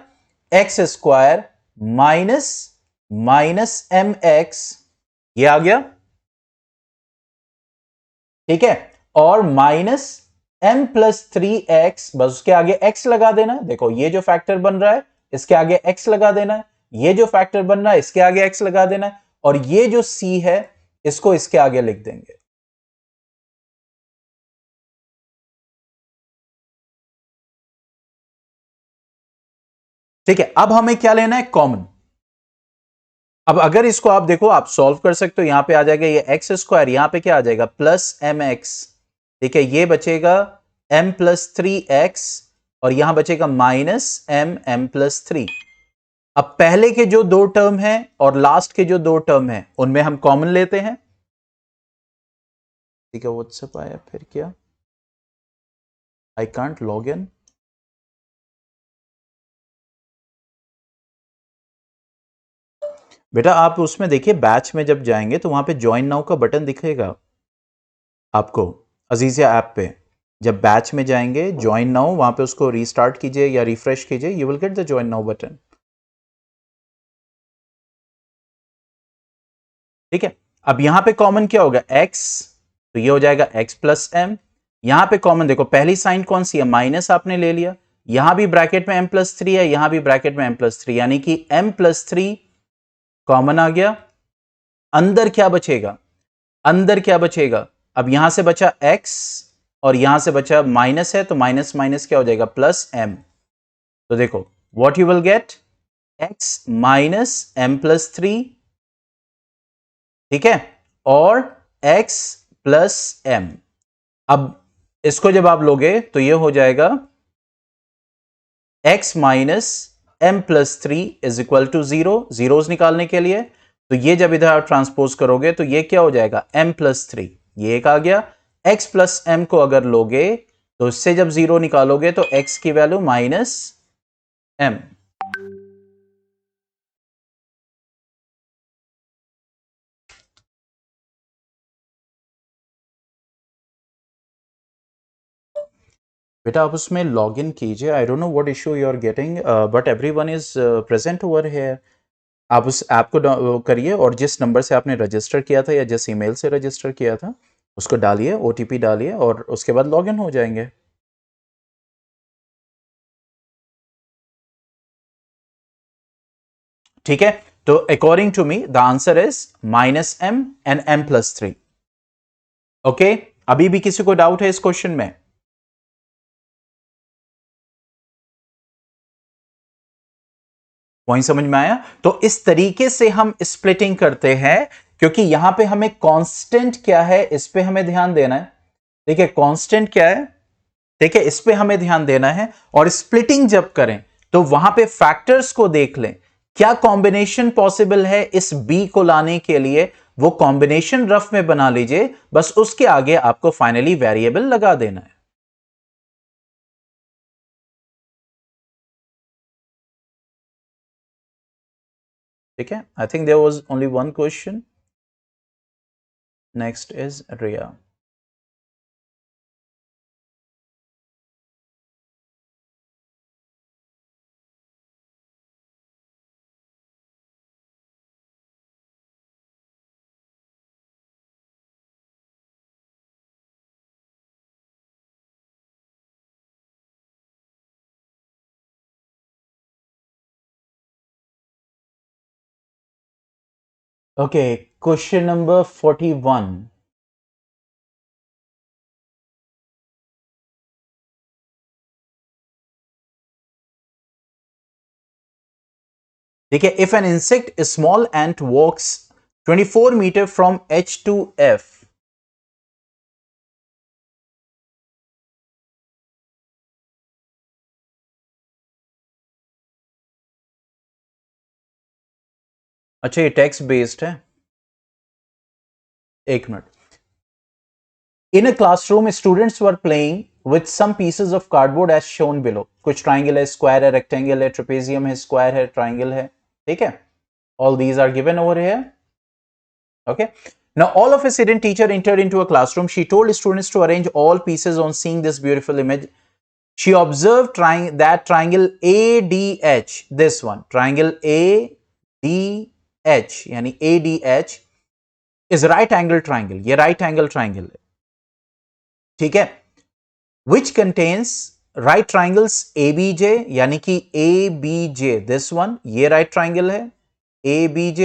x² माइनस -mx, ये आ गया। ठीक है, और -m+3x, बस उसके आगे x लगा देना। देखो ये जो फैक्टर बन रहा है इसके आगे x लगा देना है, ये जो फैक्टर बन रहा है इसके आगे x लगा देना है, और ये जो c है इसको इसके आगे लिख देंगे। ठीक है, अब हमें क्या लेना है, कॉमन। अब अगर इसको आप देखो, आप सॉल्व कर सकते हो, यहां पे आ जाएगा ये x², यहां पे क्या आ जाएगा, +mx। ठीक है, ये बचेगा m+3x, और यहां बचेगा -m+3। अब पहले के जो दो टर्म हैं और लास्ट के जो दो टर्म हैं उनमें हम कॉमन लेते हैं। ठीक है, व्हाट्सएप आया फिर क्या, आई कांट लॉग इन। बेटा आप उसमें देखिए, बैच में जब जाएंगे तो वहां पे ज्वाइन नाउ का बटन दिखेगा आपको, अजीजिया ऐप पे। जब बैच में जाएंगे, ज्वाइन नाउ, वहां पे उसको रीस्टार्ट कीजिए या रिफ्रेश कीजिए, you will get the join now button. ठीक है, अब यहां पे कॉमन क्या होगा, x, तो ये हो जाएगा x+m। यहां पे कॉमन देखो, पहली साइन कौन सी है, माइनस, आपने ले लिया, यहां भी ब्रैकेट में m+3 है, यहां भी ब्रैकेट में m+3, यानी कि m+3 कॉमन आ गया। अंदर क्या बचेगा, अंदर क्या बचेगा, अब यहां से बचा x और यहां से बचा माइनस है, तो माइनस माइनस क्या हो जाएगा, +m। तो देखो what you will get, x -m+3, ठीक है, और x+m। अब इसको जब आप लोगे तो ये हो जाएगा x -m+3 is equal to 0, zeros निकालने के लिए। तो ये जब इधर आप ट्रांसपोज करोगे तो ये क्या हो जाएगा, m+3, ये एक आ गया। x+m को अगर लोगे तो इससे जब जीरो निकालोगे तो x की वैल्यू -m। बेटा आप उसमें लॉग इन कीजिए, I don't know what issue you are getting, but everyone is present over here. आप उस ऐप को करिए, और जिस नंबर से आपने रजिस्टर किया था या जिस ईमेल से रजिस्टर किया था उसको डालिए, ओटीपी डालिए, और उसके बाद लॉगिन हो जाएंगे। ठीक है, तो according to me the answer is -m and m+3। Okay, अभी भी किसी को डाउट है इस क्वेश्चन में? पॉइंट समझ में आया? तो इस तरीके से हम स्प्लिटिंग करते हैं, क्योंकि यहां पे हमें कांस्टेंट क्या है इस पे हमें ध्यान देना है। ठीक है, कांस्टेंट क्या है, ठीक है, इस पे हमें ध्यान देना है। और स्प्लिटिंग जब करें तो वहां पे फैक्टर्स को देख लें, क्या कॉम्बिनेशन पॉसिबल है इस बी को लाने के लिए, वो कॉम्बिनेशन रफ में बना लीजिए, बस उसके आगे आपको फाइनली वेरिएबल लगा देना है। ठीक है, I think there was only one question. Next is Riya. Okay, question number 41। ठीक है, if an insect small ant walks 24 metre from H to F. अच्छा, ये टेक्स्ट बेस्ड है, एक minute. In a classroom, students were playing with some pieces of cardboard as shown below. कुछ triangle है, square है, rectangle है, trapezium है, square है, triangle है, ठीक है? All these are given over here. Okay. Now, all of a sudden, teacher entered into a classroom. She told students to arrange all pieces on seeing this beautiful image. She observed that triangle ADH, this one, triangle ADH, यानी ADH is right angle triangle. ये right angle triangle है, ठीक है, which contains right triangles ABJ, यानी कि ABJ, this one, ये right triangle है, ABJ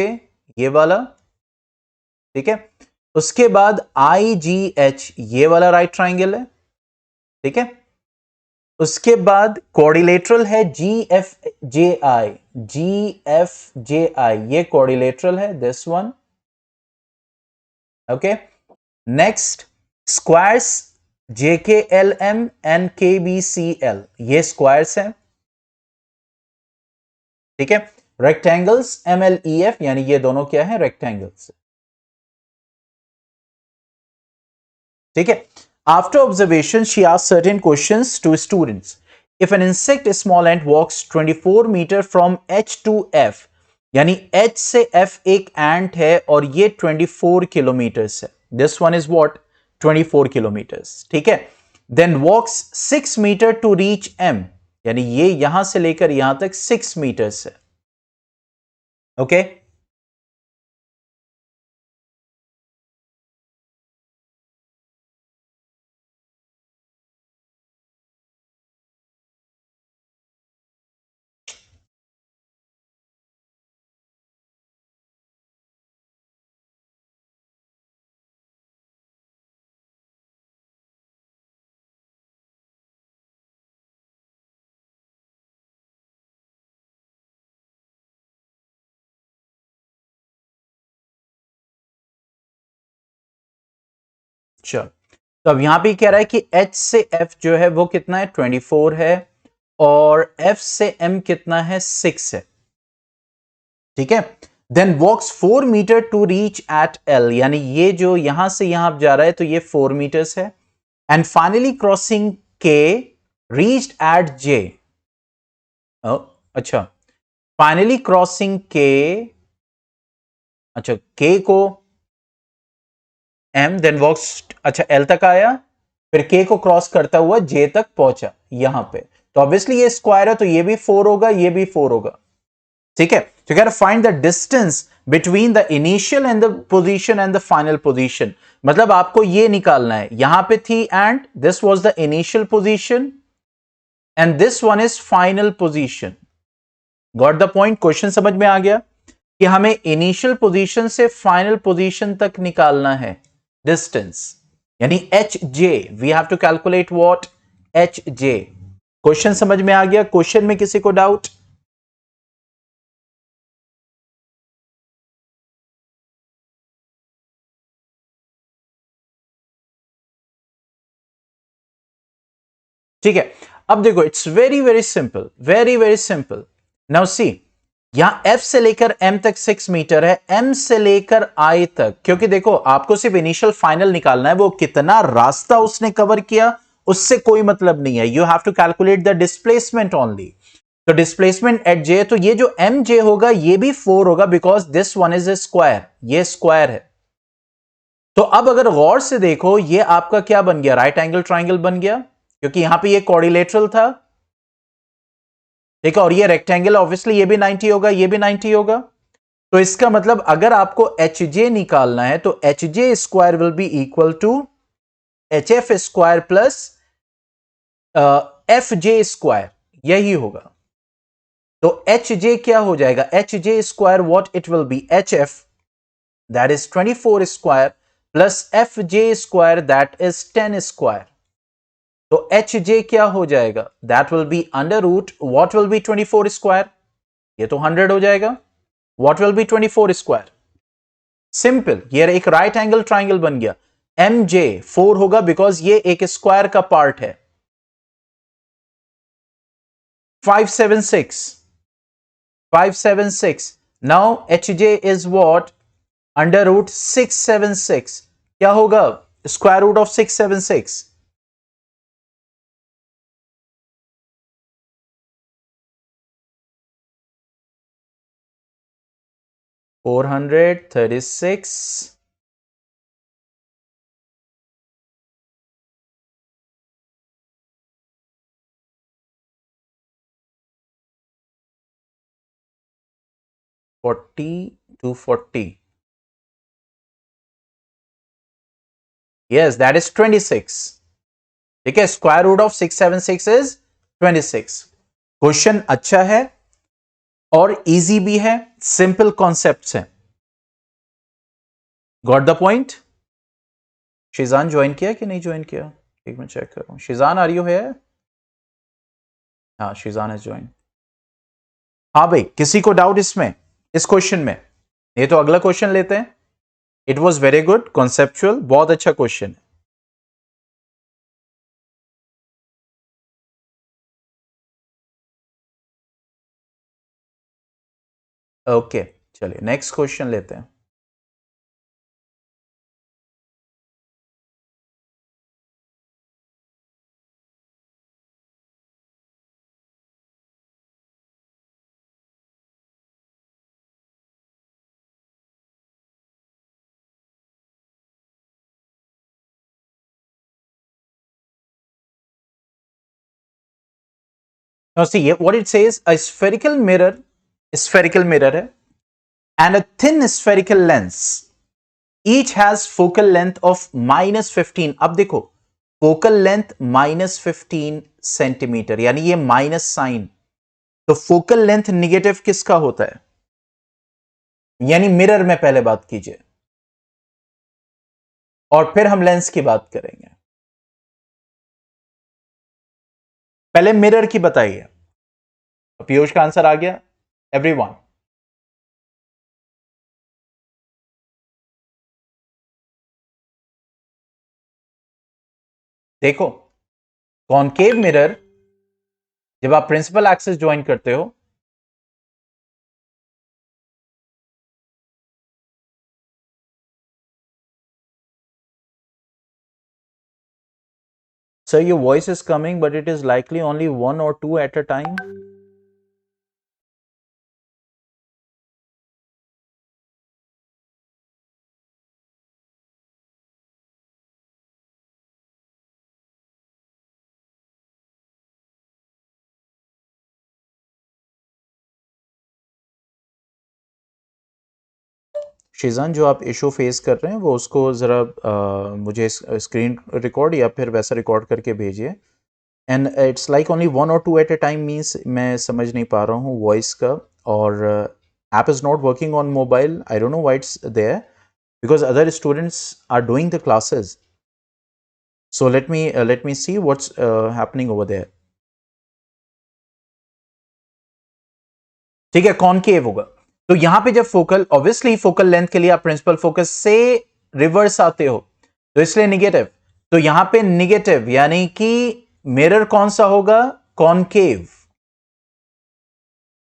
ये वाला, ठीक है। उसके बाद IGH ये वाला right triangle है, ठीक है। उसके बाद quadrilateral है GFJI, GFJI ये quadrilateral है, this one, okay। next squares JKLM and KBCL ये स्क्वायर्स हैं, ठीक है। रेक्टेंगल्स MLEF यानी ये दोनों क्या है, रेक्टेंगल्स, ठीक है। After observation she asked certain questions to students. If an insect small ant walks 24 metre from H to F, यानी H से F एक एंट है और ये 24 किलोमीटर है, this one is what, 24 kilometres, ठीक है। Then walks 6 metre to reach M, यानी ये यहां से लेकर यहां तक 6 मीटर्स है, ओके। चलो, तो अब यहां पे कह रहा है कि H से F जो है वो कितना है, 24 है, और F से M कितना है, 6 है, ठीक है। Then walks 4 metre to reach at L, यानी ये जो यहां से यहां जा रहा है तो ये 4 मीटर्स है। And finally crossing K reached eight J, अच्छा, फाइनली क्रॉसिंग K, अच्छा K को M, देन वॉक्स, अच्छा L तक आया, फिर K को क्रॉस करता हुआ J तक पहुंचा यहां पे, तो ऑब्वियसली ये स्क्वायर है तो ये भी 4 होगा, ये भी 4 होगा, ठीक है। तो you find the distance between the initial and the position and the final position, मतलब आपको ये निकालना है, यहां पे थी and this was the initial position and this one is final position. Got the point, question समझ में आ गया कि हमें इनिशियल पोजीशन से फाइनल पोजीशन तक निकालना है डिस्टेंस, यानी H J, we have to calculate what, H J. Question समझ में आ गया, क्वेश्चन में किसी को डाउट? ठीक है, अब देखो it's very very simple, very very simple. Now see, यहां F से लेकर M तक 6 मीटर है, M से लेकर I तक, क्योंकि देखो आपको सिर्फ इनिशियल फाइनल निकालना है, वो कितना रास्ता उसने कवर किया उससे कोई मतलब नहीं है, you have to calculate the displacement only. तो डिस्प्लेसमेंट एट J, तो ये जो MJ होगा ये भी 4 होगा, because this one is a square, ये स्क्वायर है। तो अब अगर गौर से देखो ये आपका क्या बन गया, राइट एंगल ट्राइंगल बन गया, क्योंकि यहां पे ये कोऑर्डिनेटरल था, ठीक है, और ये रेक्टेंगल, ऑब्वियसली ये भी 90 होगा, ये भी 90 होगा। तो इसका मतलब अगर आपको एच जे निकालना है तो H J square will be equal to H F square plus F J square, यही होगा। तो एच जे क्या हो जाएगा, H J square what it will be, H F that is 24 square plus F J square that is 10 square. तो H J क्या हो जाएगा, that will be under root what will be 24 square, ये तो 100 हो जाएगा. What will be 24 square? Simple, ये एक राइट एंगल ट्राइंगल बन गया. MJ 4 होगा बिकॉज ये एक स्क्वायर का पार्ट है. 576. 576. Now HJ is what? Under root 676. क्या होगा square root of 676? 436. 40 to 40. Yes, that is 26. ठीक है, square root of 676 is 26. Question अच्छा है और इजी भी है, सिंपल कॉन्सेप्ट्स हैं. Got the point? Shizan join किया कि नहीं ज्वाइन किया? एक मिनट चेक कर रहा हूं. शिजान आर यू है? हाँ, शिजान है ज्वाइन. हाँ भाई, किसी को डाउट इसमें, इस क्वेश्चन में? ये तो अगला क्वेश्चन लेते हैं. It was very good, conceptual, बहुत अच्छा क्वेश्चन है. ओके, चलिए नेक्स्ट क्वेश्चन लेते हैं. Now see what it says, a spherical mirror है, and a thin spherical lens. Each has focal length of -15. अब देखो, focal length -15 सेंटीमीटर, यानी ये माइनस साइन. तो फोकल लेंथ निगेटिव किसका होता है? यानी मिरर में पहले बात कीजिए और फिर हम लेंस की बात करेंगे. पहले मिरर की बताइए. पीयूष का आंसर आ गया एवरीवन? देखो, कॉनकेव मिरर जब आप प्रिंसिपल एक्सिस ज्वाइन करते हो, sir, your voice is coming, but it is likely only one or two at a time. Sheezan, जो आप इशू फेस कर रहे हैं वो उसको ज़रा मुझे स्क्रीन रिकॉर्ड या फिर वैसा रिकॉर्ड करके भेजिए. And it's like only one or two at a time means मैं समझ नहीं पा रहा हूँ वॉइस का. और app is not working on mobile. I don't know why it's there, because other students are doing the classes. So let me see what's happening over there. ठीक है, कॉनकेव होगा. तो यहां पे जब फोकल, ऑब्वियसली फोकल लेंथ के लिए आप प्रिंसिपल फोकस से रिवर्स आते हो, तो इसलिए निगेटिव. तो यहां पे निगेटिव यानी कि मिरर कौन सा होगा? कॉनकेव.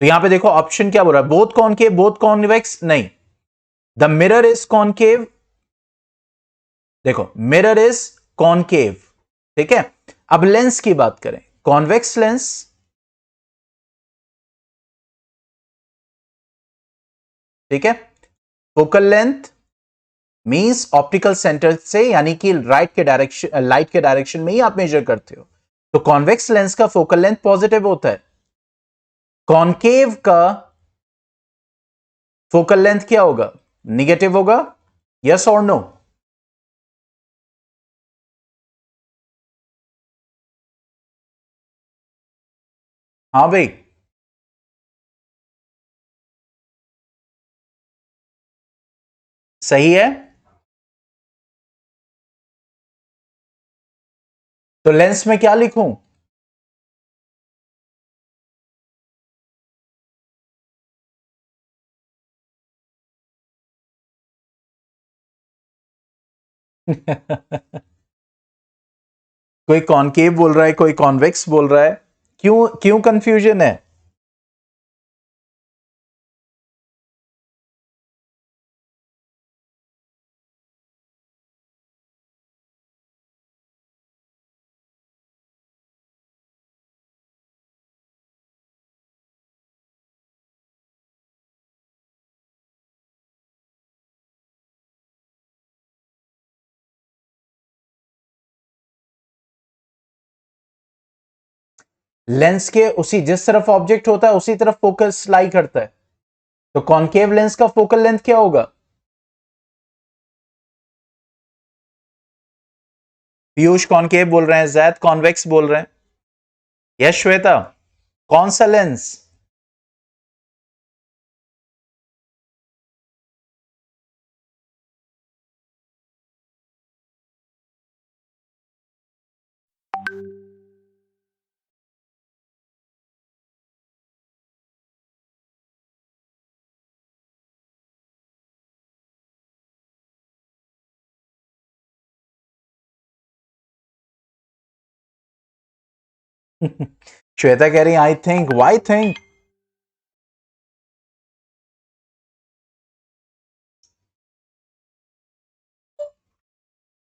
तो यहां पे देखो ऑप्शन क्या बोल रहा है, बोथ कॉनकेव बोथ कॉन्वेक्स. नहीं, द मिरर इज कॉनकेव. देखो, मिरर इज कॉनकेव. ठीक है, अब लेंस की बात करें, कॉन्वेक्स लेंस. ठीक है, focal length means optical centre से, यानी कि राइट के डायरेक्शन, लाइट के डायरेक्शन में ही आप मेजर करते हो. तो कॉन्वेक्स लेंस का फोकल लेंथ पॉजिटिव होता है. कॉनकेव का फोकल लेंथ क्या होगा? निगेटिव होगा. यस और नो? हाँ भाई, सही है. तो लेंस में क्या लिखूं? कोई कॉनकेव बोल रहा है, कोई कॉन्वेक्स बोल रहा है। क्यों क्यों कंफ्यूजन है? लेंस के उसी जिस तरफ ऑब्जेक्ट होता है उसी तरफ फोकस लाई करता है। तो कॉनकेव लेंस का फोकल लेंथ क्या होगा? पीयूष कॉनकेव बोल रहे हैं, जैद कॉन्वेक्स बोल रहे हैं। यस श्वेता, कौन सा लेंस? श्वेता कह रही आई थिंक, वाई थिंक?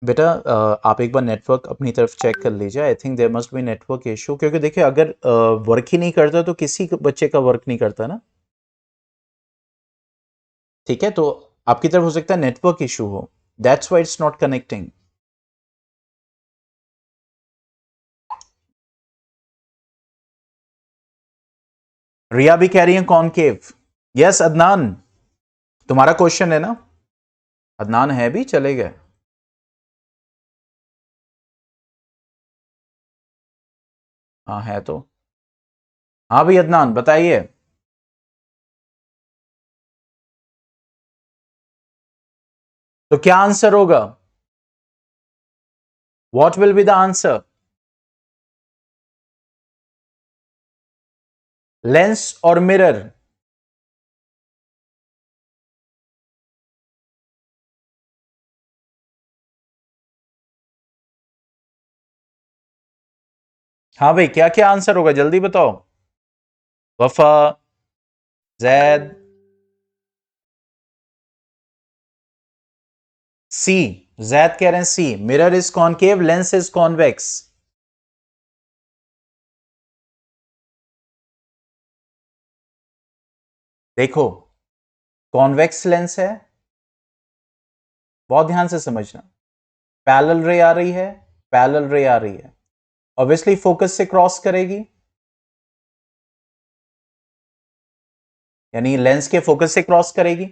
बेटा आप एक बार नेटवर्क अपनी तरफ चेक कर लीजिए। I think there must be network issue, क्योंकि देखिए अगर वर्क ही नहीं करता तो किसी बच्चे का वर्क नहीं करता ना। ठीक है, तो आपकी तरफ हो सकता है नेटवर्क इशू हो, that's why it's not connecting. Riya भी कह रही है कॉनकेव। यस अदनान, तुम्हारा क्वेश्चन है ना? अदनान है भी, चले गए। हाँ है तो। हाँ भाई अदनान बताइए। तो क्या आंसर होगा? What will be the answer? Lens और मिरर? हाँ भाई, क्या क्या आंसर होगा जल्दी बताओ। वफा, जैद, सी। जैद कह रहे हैं see, mirror is concave, lens is convex. देखो, कॉन्वेक्स लेंस है, बहुत ध्यान से समझना। पैरेलल रे आ रही है, पैरेलल रे आ रही है, ऑब्वियसली फोकस से क्रॉस करेगी, यानी लेंस के फोकस से क्रॉस करेगी।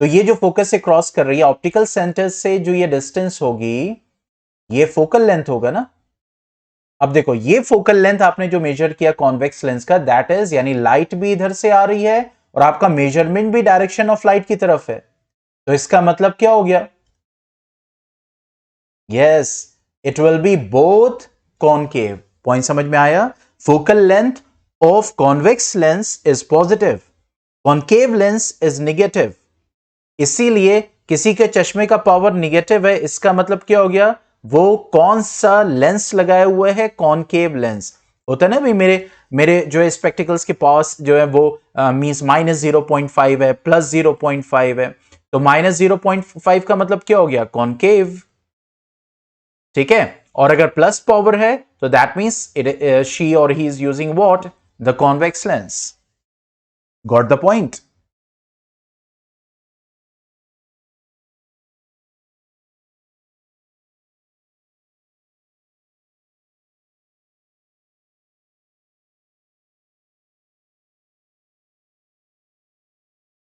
तो ये जो फोकस से क्रॉस कर रही है, ऑप्टिकल सेंटर से जो ये डिस्टेंस होगी, ये फोकल लेंथ होगा ना। अब देखो, ये फोकल लेंथ आपने जो मेजर किया कॉन्वेक्स लेंस का, दैट इज, यानी लाइट भी इधर से आ रही है और आपका मेजरमेंट भी डायरेक्शन ऑफ लाइट की तरफ है। तो इसका मतलब क्या हो गया? Yes, it will B both concave. Point समझ में आया? Focal length of convex lens is positive, concave lens is negative. इसीलिए किसी के चश्मे का पावर निगेटिव है, इसका मतलब क्या हो गया? वो कौन सा लेंस लगाए हुए है? Concave lens. होता है ना भाई, मेरे मेरे जो है स्पेक्टिकल्स के पास जो है वो मींस -0.5 है, +0.5 है। तो -0.5 का मतलब क्या हो गया? कॉनकेव। ठीक है, और अगर प्लस पावर है तो दैट मींस इट शी और he is using what? The convex lens. Got the point?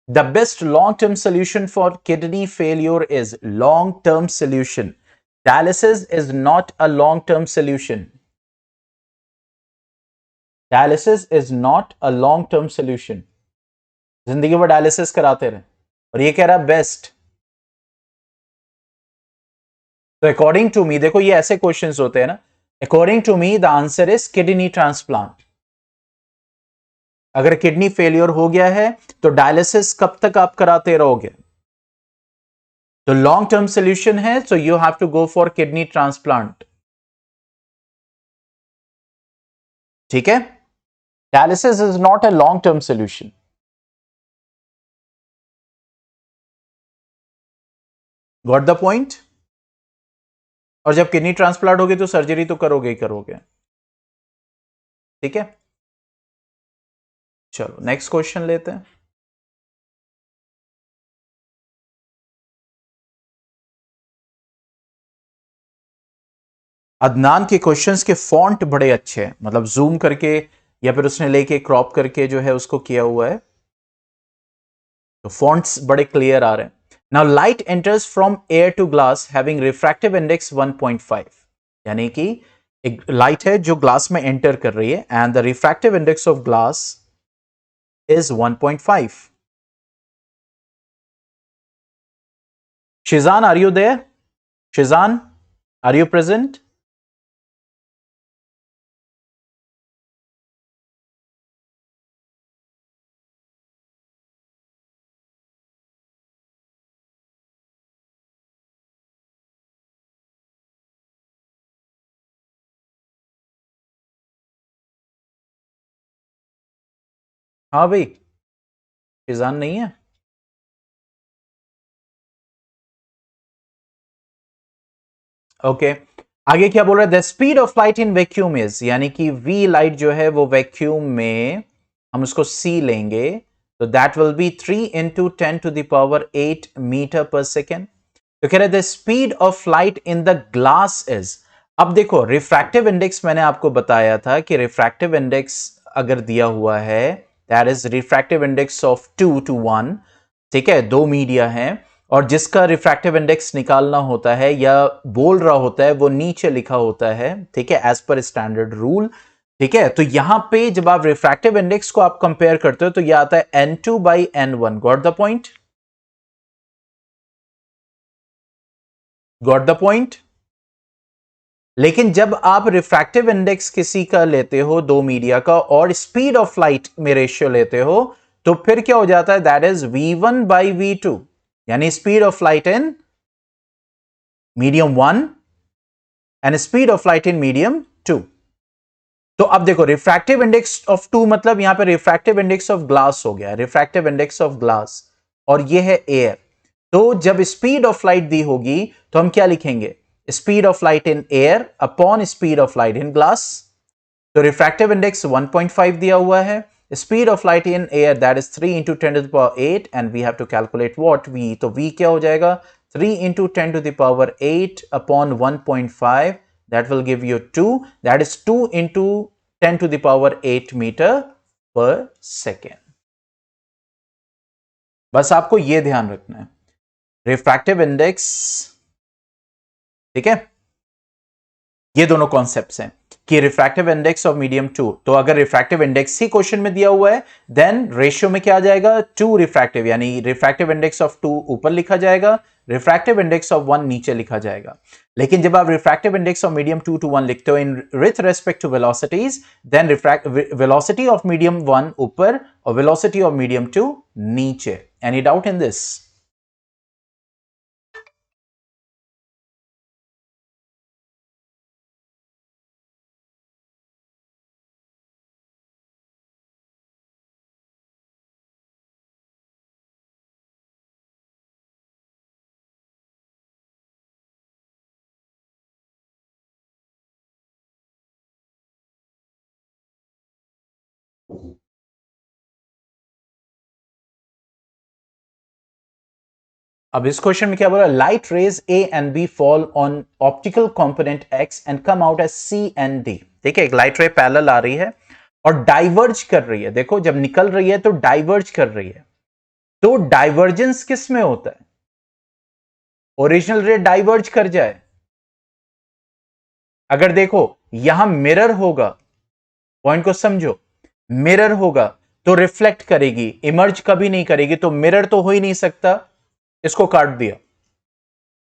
The best long-term solution for kidney failure is long-term solution. Dialysis is not a long-term solution. Dialysis is not a long-term solution. जिंदगी भर dialysis कराते रहे, और ये कह रहा best. तो according to मी, देखो ये ऐसे क्वेश्चंस होते हैं ना, according to me the answer is kidney transplant. अगर किडनी फेलियर हो गया है तो डायलिसिस कब तक आप कराते रहोगे? तो लॉन्ग टर्म सोल्यूशन है, so you have to go for kidney transplant. ठीक है, dialysis is not a long term solution. Got the point. और जब किडनी ट्रांसप्लांट होगी तो सर्जरी तो करोगे ही करोगे। ठीक है, चलो नेक्स्ट क्वेश्चन लेते हैं। अदनान के क्वेश्चंस के फॉन्ट बड़े अच्छे हैं, मतलब जूम करके या फिर उसने लेके क्रॉप करके जो है उसको किया हुआ है, तो फॉन्ट्स बड़े क्लियर आ रहे हैं। Now light enters from air to glass having refractive index 1.5, यानी कि एक लाइट है जो ग्लास में एंटर कर रही है and the refractive index of glass is 1.5। Shizan, are you there? Shizan, are you present? हाँ भाई, शिजान नहीं है? ओके आगे क्या बोल रहा है? The speed of light in vacuum is, यानी कि वी लाइट जो है वो वैक्यूम में हम उसको सी लेंगे, तो that will be 3 into 10⁸ metre per second. तो कह रहे the speed of light in the glass is. अब देखो रिफ्रैक्टिव इंडेक्स मैंने आपको बताया था कि रिफ्रैक्टिव इंडेक्स अगर दिया हुआ है that is refractive index of 2 to 1। ठीक है, दो मीडिया हैं और जिसका रिफ्रैक्टिव इंडेक्स निकालना होता है या बोल रहा होता है वो नीचे लिखा होता है। ठीक है, एज पर स्टैंडर्ड रूल। ठीक है, तो यहां पे जब आप रिफ्रैक्टिव इंडेक्स को आप कंपेयर करते हो तो यह आता है n2/n1। Got the point? Got the point? लेकिन जब आप रिफ्रैक्टिव इंडेक्स किसी का लेते हो, दो मीडिया का, और स्पीड ऑफ लाइट में रेशियो लेते हो, तो फिर क्या हो जाता है? दैट इज v1/v2, यानी speed of light in medium 1 and speed of light in medium 2। तो अब देखो रिफ्रैक्टिव इंडेक्स ऑफ 2 मतलब यहां पे रिफ्रैक्टिव इंडेक्स ऑफ ग्लास हो गया, रिफ्रैक्टिव इंडेक्स ऑफ ग्लास, और ये है एयर। तो जब स्पीड ऑफ लाइट दी होगी तो हम क्या लिखेंगे? Speed of light in air upon speed of light in glass. तो रिफ्रैक्टिव इंडेक्स 1.5 दिया हुआ है, speed of light in air that is 3 into 10⁸ and we have to calculate what v। तो v क्या हो जाएगा? 3 इंटू 10⁸ अपॉन 1.5, that will give you 2, that is 2 into 10⁸ metre per second. बस आपको यह ध्यान रखना है, रिफ्रैक्टिव इंडेक्स। ठीक है, ये दोनों कॉन्सेप्ट्स हैं कि रिफ्रैक्टिव इंडेक्स ऑफ मीडियम 2। तो अगर रिफ्रैक्टिव इंडेक्स ही क्वेश्चन में दिया हुआ है देन रेशियो में क्या आ जाएगा? 2 रिफ्रैक्टिव, यानी रिफ्रैक्टिव इंडेक्स ऑफ 2 ऊपर लिखा जाएगा, रिफ्रैक्टिव इंडेक्स ऑफ 1 नीचे लिखा जाएगा। लेकिन जब आप refractive index of medium 2 to 1 लिखते हो in with respect to velocities, then velocity of medium 1 ऊपर और वेलोसिटी ऑफ मीडियम 2 नीचे। Any doubt in this? अब इस क्वेश्चन में क्या बोला? Light rays A and B fall on optical component X and come out as C and D. ठीक है, एक लाइट रे पैरेलल आ रही है और डाइवर्ज कर रही है। देखो जब निकल रही है तो डाइवर्ज कर रही है, तो डाइवर्जेंस किस में होता है? ओरिजिनल रे डाइवर्ज कर जाए। अगर देखो यहां मिरर होगा, पॉइंट को समझो, मिरर होगा तो रिफ्लेक्ट करेगी, इमर्ज कभी नहीं करेगी। तो मिरर तो हो ही नहीं सकता, इसको काट दिया।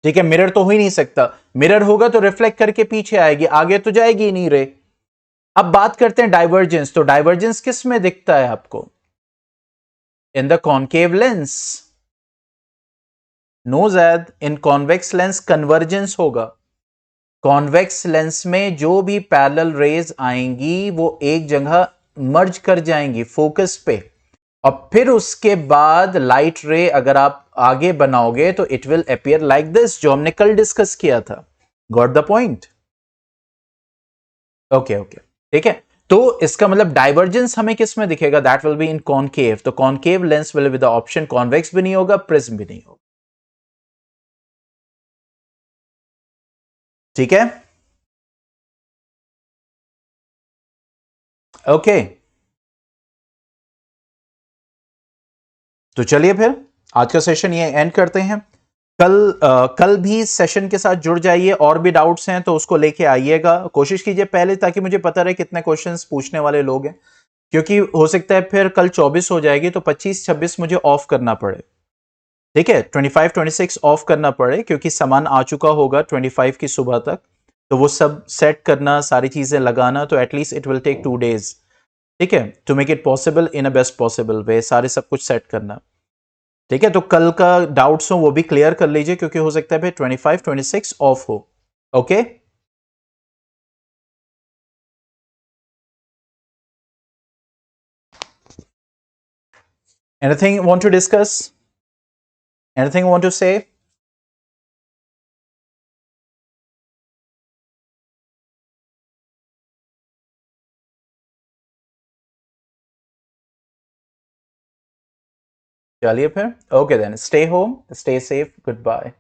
ठीक है, मिरर तो हो ही नहीं सकता, मिरर होगा तो रिफ्लेक्ट करके पीछे आएगी, आगे तो जाएगी ही नहीं रे। अब बात करते हैं डाइवर्जेंस। तो डाइवर्जेंस किस में दिखता है आपको? In the concave lens. No Zaid, in convex lens convergence होगा। कॉन्वेक्स लेंस में जो भी पैरेलल रेज आएंगी वो एक जगह मर्ज कर जाएंगी फोकस पे, और फिर उसके बाद लाइट रे अगर आप आगे बनाओगे तो it will appear like this, जो हमने कल डिस्कस किया था। Got the point? Okay okay, ठीक है। तो इसका मतलब डाइवर्जेंस हमें किस में दिखेगा? That will be in concave. तो concave lens will be the option, convex भी नहीं होगा, प्रिज्म भी नहीं होगा। ठीक है, ओके। तो चलिए फिर आज का सेशन ये एंड करते हैं। कल भी सेशन के साथ जुड़ जाइए, और भी डाउट्स हैं तो उसको लेके आइएगा, कोशिश कीजिए पहले, ताकि मुझे पता रहे कितने क्वेश्चंस पूछने वाले लोग हैं, क्योंकि हो सकता है फिर कल 24 हो जाएगी तो 25-26 मुझे ऑफ करना पड़े। ठीक है, 25-26 ऑफ करना पड़े, क्योंकि सामान आ चुका होगा 25 की सुबह तक, तो वो सब सेट करना, सारी चीजें लगाना, तो at least it will take 2 days। ठीक है, to make it possible in a best possible way, सारे सब कुछ सेट करना। ठीक है, तो कल का डाउट्स हो वो भी क्लियर कर लीजिए, क्योंकि हो सकता है फिर 25-26 ऑफ हो। Okay, anything want to discuss, anything want to say? चलिए फिर, okay then, stay home, stay safe, good bye.